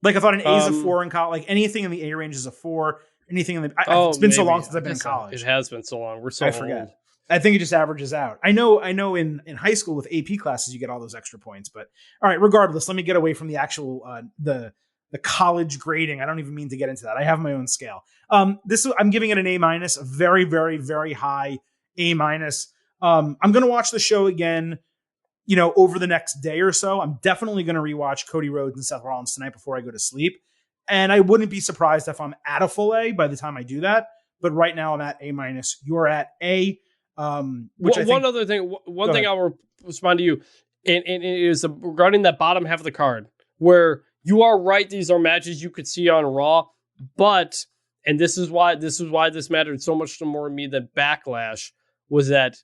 Like I thought an A is a 4 in college. Like anything in the A range is a 4. Anything in the it's been so long since I've been in college. It has been so long. We're so I forget. Old. I think it just averages out. I know in high school with AP classes you get all those extra points, but all right, regardless, let me get away from the actual the college grading. I don't even mean to get into that. I have my own scale. I'm giving it an A minus, a very, very, very high A minus. I'm going to watch the show again, over the next day or so. I'm definitely going to rewatch Cody Rhodes and Seth Rollins tonight before I go to sleep. And I wouldn't be surprised if I'm at a full A by the time I do that. But right now I'm at A minus. You're at A. One thing I'll respond to you, and it is regarding that bottom half of the card, where you are right. These are matches you could see on Raw, but, and this is why this mattered so much more to me than Backlash, was that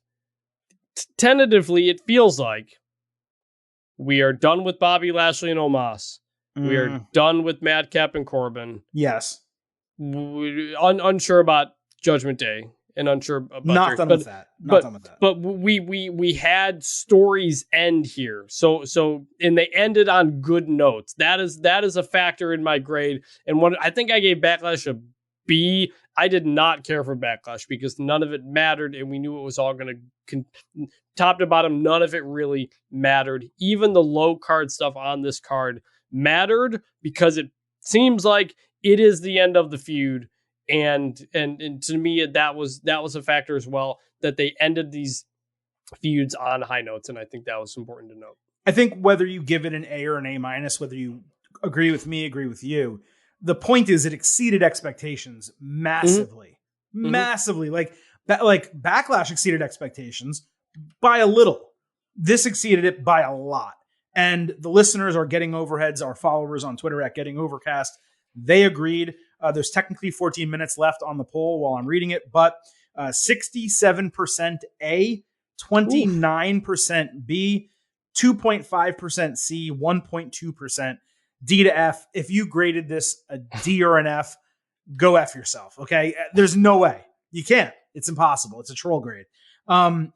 tentatively it feels like we are done with Bobby Lashley and Omos. We are done with Madcap and Corbin. Yes. Unsure about Judgment Day and unsure about Not done with that. But we had stories end here. So and they ended on good notes. That is a factor in my grade. And I think I gave Backlash a B. I did not care for Backlash because none of it mattered, and we knew it was all going to top to bottom. None of it really mattered. Even the low card stuff on this card mattered because it seems like it is the end of the feud, and to me that was a factor as well, that they ended these feuds on high notes, and I think that was important to note. I think whether you give it an A or an A minus, whether you agree with me, agree with you, the point is it exceeded expectations massively. Massively. Like Backlash exceeded expectations by a little. This exceeded it by a lot. And the listeners are Getting Overheads, our followers on Twitter at Getting Overcast. They agreed. There's technically 14 minutes left on the poll while I'm reading it, but 67% A, 29% B, 2.5% C, 1.2% D to F. If you graded this a D or an F, go F yourself, okay? There's no way. You can't. It's impossible. It's a troll grade.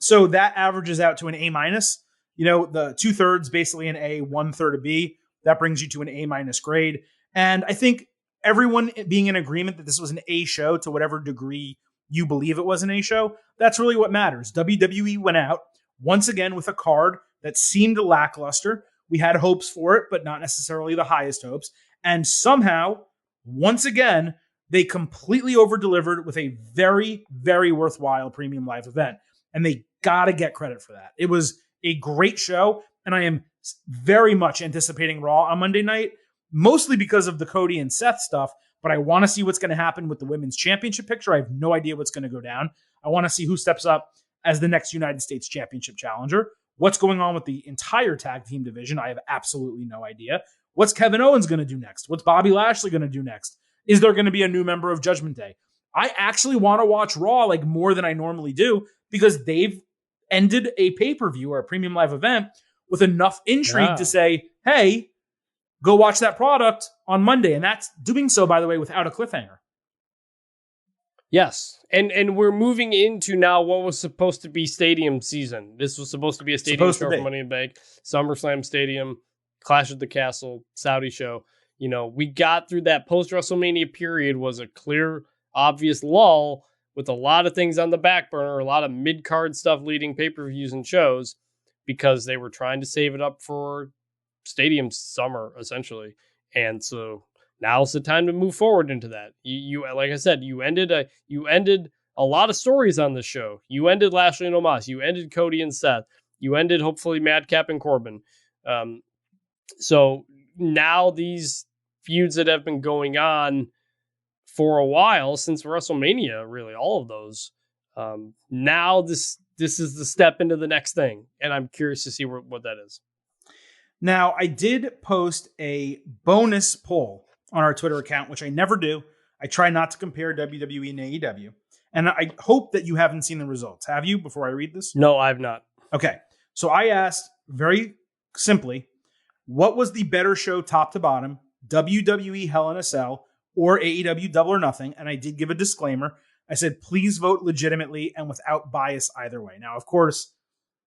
So that averages out to an A minus. The 2/3 basically an A, 1/3 a B. That brings you to an A minus grade. And I think everyone being in agreement that this was an A show to whatever degree you believe it was an A show, that's really what matters. WWE went out once again with a card that seemed lackluster. We had hopes for it, but not necessarily the highest hopes. And somehow, once again, they completely over-delivered with a very, very worthwhile premium live event. And they got to get credit for that. It was a great show, and I am very much anticipating Raw on Monday night, mostly because of the Cody and Seth stuff, but I want to see what's going to happen with the women's championship picture. I have no idea what's going to go down. I want to see who steps up as the next United States Championship challenger. What's going on with the entire tag team division? I have absolutely no idea. What's Kevin Owens going to do next? What's Bobby Lashley going to do next? Is there going to be a new member of Judgment Day? I actually want to watch Raw like more than I normally do because they've ended a pay-per-view or a premium live event with enough intrigue to say, hey, go watch that product on Monday. And that's doing so, by the way, without a cliffhanger. Yes. And we're moving into now what was supposed to be stadium season. This was supposed to be a stadium show for Money in the Bank. SummerSlam Stadium Clash at the Castle, Saudi show. You know, we got through that post-WrestleMania period was a clear, obvious lull with a lot of things on the back burner, a lot of mid-card stuff leading pay-per-views and shows because they were trying to save it up for Stadium Summer, essentially. And so now's the time to move forward into that. You like I said, you ended a lot of stories on this show. You ended Lashley and Omos. You ended Cody and Seth. You ended, hopefully, Madcap and Corbin. So now these feuds that have been going on for a while, since WrestleMania, really, all of those, now this is the step into the next thing. And I'm curious to see what that is. Now, I did post a bonus poll on our Twitter account, which I never do. I try not to compare WWE and AEW. And I hope that you haven't seen the results. Have you, before I read this? No, I've not. Okay. So I asked very simply, what was the better show top to bottom, WWE Hell in a Cell or AEW Double or Nothing? And I did give a disclaimer. I said, please vote legitimately and without bias either way. Now, of course,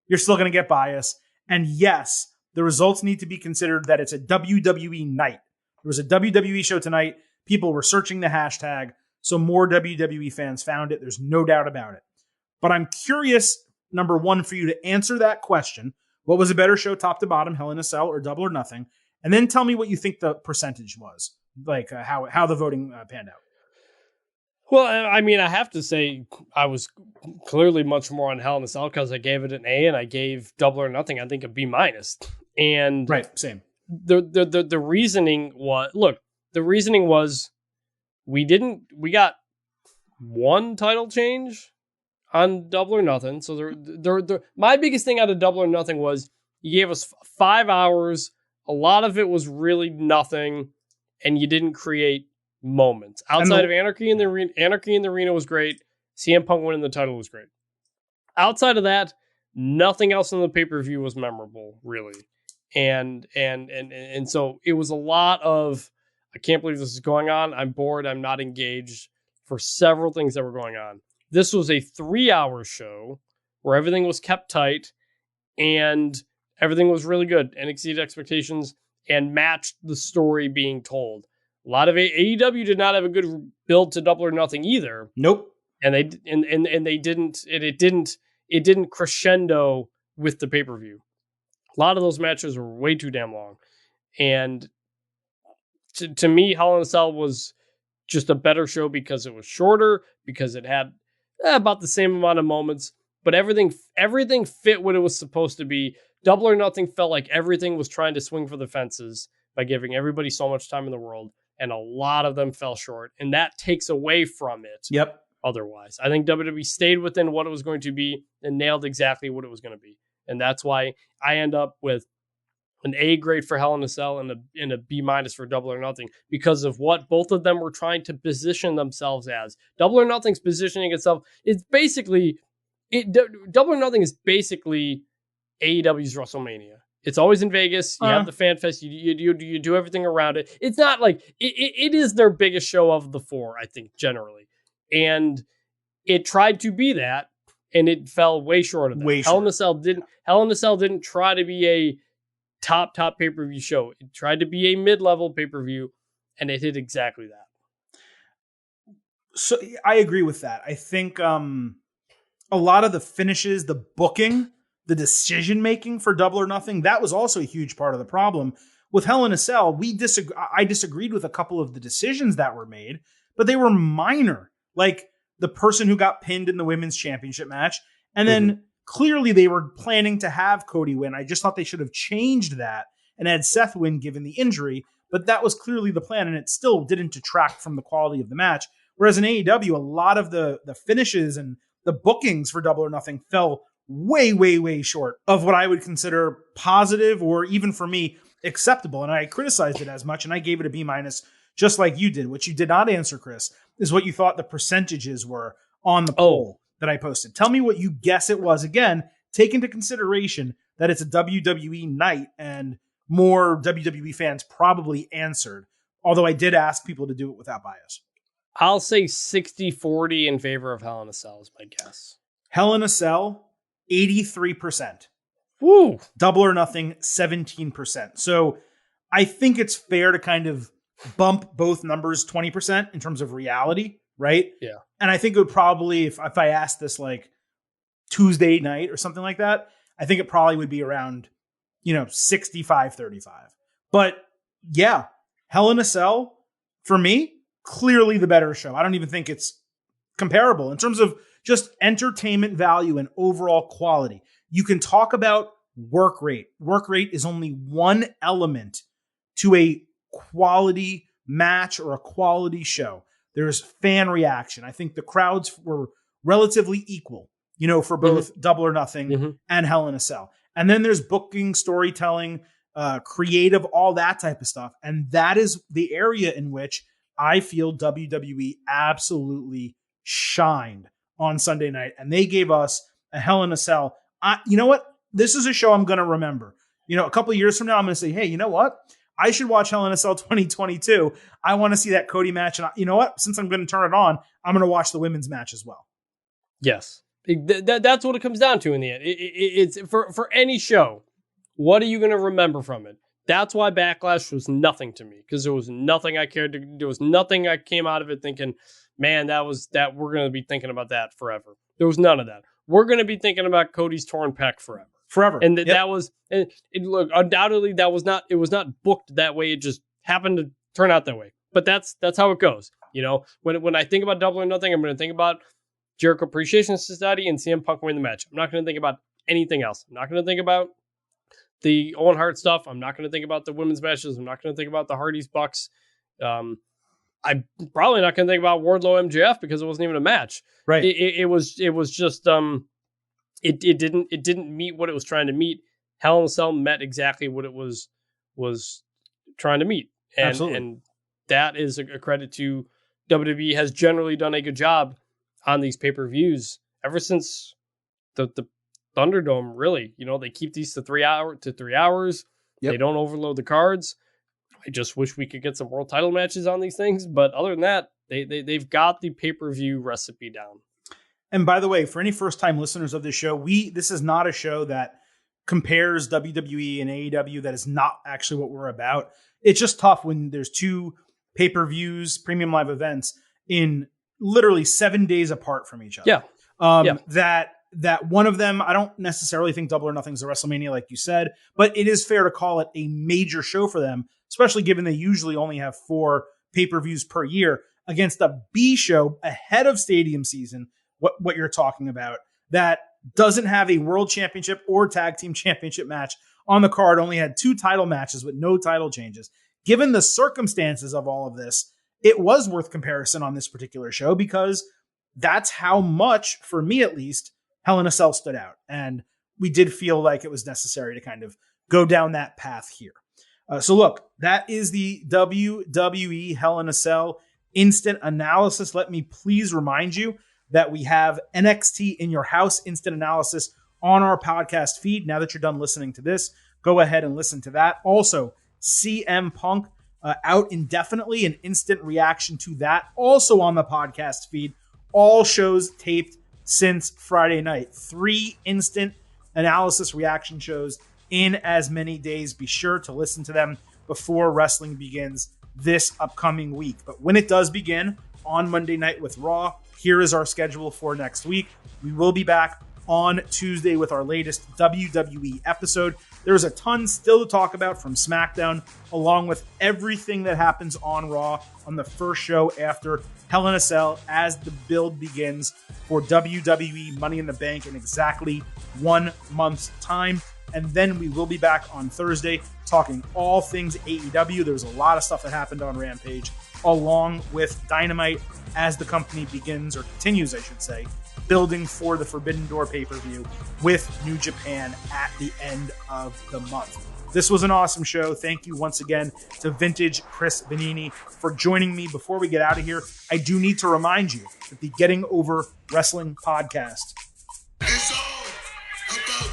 you're still going to get bias. And yes, the results need to be considered that it's a WWE night. There was a WWE show tonight. People were searching the hashtag, so more WWE fans found it. There's no doubt about it. But I'm curious, number one, for you to answer that question. What was a better show, top to bottom, Hell in a Cell or Double or Nothing? And then tell me what you think the percentage was, like how the voting panned out. Well, I mean, I have to say I was clearly much more on Hell in a Cell because I gave it an A and I gave Double or Nothing, I think, a B-. And right, same. The reasoning was we got one title change on Double or Nothing. So my biggest thing out of Double or Nothing was you gave us 5 hours. A lot of it was really nothing, and you didn't create moments outside of Anarchy in the Arena. Anarchy in the Arena was great. CM Punk winning the title was great. Outside of that, nothing else in the pay-per-view was memorable, really. And so it was a lot of, I can't believe this is going on. I'm bored. I'm not engaged for several things that were going on. This was a 3-hour show where everything was kept tight and everything was really good and exceeded expectations and matched the story being told. A lot of AEW did not have a good build to Double or Nothing either. Nope. And they didn't crescendo with the pay-per-view. A lot of those matches were way too damn long. And to me, Hell in a Cell was just a better show because it was shorter, because it had about the same amount of moments, but everything fit what it was supposed to be. Double or Nothing felt like everything was trying to swing for the fences by giving everybody so much time in the world, and a lot of them fell short, and that takes away from it. Yep. Otherwise, I think WWE stayed within what it was going to be and nailed exactly what it was going to be. And that's why I end up with an A grade for Hell in a Cell and a B- for Double or Nothing because of what both of them were trying to position themselves as. Double or Nothing's positioning itself is basically Double or Nothing is basically AEW's WrestleMania. It's always in Vegas. You have the fan fest. You do everything around it. It's not like it is their biggest show of the four, I think, generally. And it tried to be that, and it fell way short of that. Hell in a Cell didn't try to be a top pay-per-view show. It tried to be a mid-level pay-per-view, and it hit exactly that. So I agree with that. I think a lot of the finishes, the booking, the decision-making for Double or Nothing, that was also a huge part of the problem. With Hell in a Cell, I disagreed with a couple of the decisions that were made, but they were minor. Like the person who got pinned in the women's championship match. And then clearly they were planning to have Cody win. I just thought they should have changed that and had Seth win given the injury. But that was clearly the plan, and it still didn't detract from the quality of the match. Whereas in AEW, a lot of the finishes and the bookings for Double or Nothing fell way, way, way short of what I would consider positive or even for me acceptable. And I criticized it as much, and I gave it a B-, just like you did. What you did not answer, Chris, is what you thought the percentages were on the poll that I posted. Tell me what you guess it was. Again, take into consideration that it's a WWE night and more WWE fans probably answered. Although I did ask people to do it without bias. I'll say 60-40 in favor of Hell in a Cell is my guess. Hell in a Cell, 83%. Woo! Double or Nothing, 17%. So I think it's fair to kind of bump both numbers 20% in terms of reality, right? Yeah. And I think it would probably, if I asked this like Tuesday night or something like that, I think it probably would be around, 65-35. But yeah, Hell in a Cell, for me, clearly the better show. I don't even think it's comparable in terms of just entertainment value and overall quality. You can talk about work rate. Work rate is only one element to a quality match or a quality show. There's fan reaction. I think the crowds were relatively equal, for both Double or Nothing and Hell in a Cell. And then there's booking, storytelling, creative, all that type of stuff. And that is the area in which I feel WWE absolutely shined on Sunday night. And they gave us a Hell in a Cell. You know what? This is a show I'm going to remember. A couple of years from now, I'm going to say, hey, you know what? I should watch Hell in a Cell 2022. I want to see that Cody match. And you know what? Since I'm going to turn it on, I'm going to watch the women's match as well. Yes. That's what it comes down to in the end. It's for any show. What are you going to remember from it? That's why Backlash was nothing to me, because there was nothing I cared to. There was nothing I came out of it thinking, man, that we're going to be thinking about that forever. There was none of that. We're going to be thinking about Cody's torn pec forever. And that was, and look, undoubtedly it was not booked that way. It just happened to turn out that way. But that's how it goes. When I think about Double or Nothing, I'm going to think about Jericho Appreciation Society and CM Punk winning the match. I'm not going to think about anything else. I'm not going to think about the Owen Hart stuff. I'm not going to think about the women's matches. I'm not going to think about the Hardys Bucks. I'm probably not going to think about Wardlow MJF because it wasn't even a match. Right. It was just it didn't meet what it was trying to meet. Hell in a Cell met exactly what it was trying to meet. And that is a credit to WWE. Has generally done a good job on these pay-per-views ever since the Thunderdome, really. They keep these to 3 hours. Yep. They don't overload the cards. I just wish we could get some world title matches on these things. But other than that, they've got the pay-per-view recipe down. And by the way, for any first-time listeners of this show, this is not a show that compares WWE and AEW. That is not actually what we're about. It's just tough when there's two pay-per-views, premium live events in literally 7 days apart from each other. Yeah. That one of them, I don't necessarily think Double or Nothing is a WrestleMania, like you said, but it is fair to call it a major show for them, especially given they usually only have 4 pay-per-views per year, against a B show ahead of Stadium Season, what you're talking about, that doesn't have a World Championship or Tag Team Championship match on the card, only had 2 title matches with no title changes. Given the circumstances of all of this, it was worth comparison on this particular show because that's how much, for me at least, Hell in a Cell stood out. And we did feel like it was necessary to kind of go down that path here. So look, that is the WWE Hell in a Cell instant analysis. Let me please remind you that we have NXT in Your House instant analysis on our podcast feed. Now that you're done listening to this, go ahead and listen to that. Also, CM Punk out indefinitely, an instant reaction to that. Also on the podcast feed, all shows taped since Friday night. 3 instant analysis reaction shows in as many days. Be sure to listen to them before wrestling begins this upcoming week. But when it does begin on Monday night with Raw, here is our schedule for next week. We will be back on Tuesday with our latest WWE episode. There's a ton still to talk about from SmackDown, along with everything that happens on Raw on the first show after Hell in a Cell as the build begins for WWE Money in the Bank in exactly 1 month's time. And then we will be back on Thursday talking all things AEW. There's a lot of stuff that happened on Rampage, along with Dynamite as the company begins, or continues, I should say, building for the Forbidden Door pay-per-view with New Japan at the end of the month. This was an awesome show. Thank you once again to Vintage Chris Vanini for joining me. Before we get out of here, I do need to remind you that the Getting Over Wrestling podcast. It's all about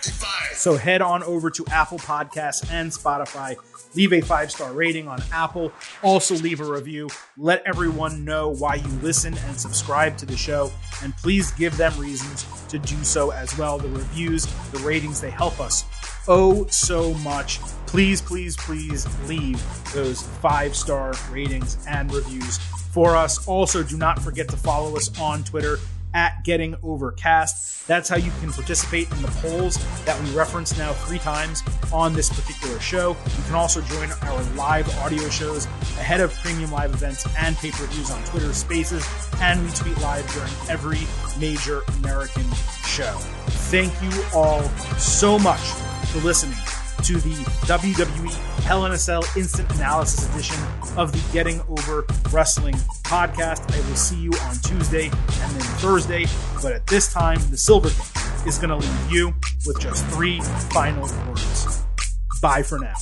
Defiance. So head on over to Apple Podcasts and Spotify. Leave a 5-star rating on Apple. Also leave a review. Let everyone know why you listen and subscribe to the show. And please give them reasons to do so as well. The reviews, the ratings, they help us so much. Please, please, please leave those 5-star ratings and reviews for us. Also, do not forget to follow us on Twitter at Getting Overcast. That's how you can participate in the polls that we reference now 3 times on this particular show. You can also join our live audio shows ahead of premium live events and pay-per-views on Twitter Spaces, and we tweet live during every major American show. Thank you all so much for listening to the WWE Hell in a Cell Instant Analysis edition of the Getting Over Wrestling podcast. I will see you on Tuesday and then Thursday, but at this time, the Silver King is going to leave you with just 3 final words. Bye for now.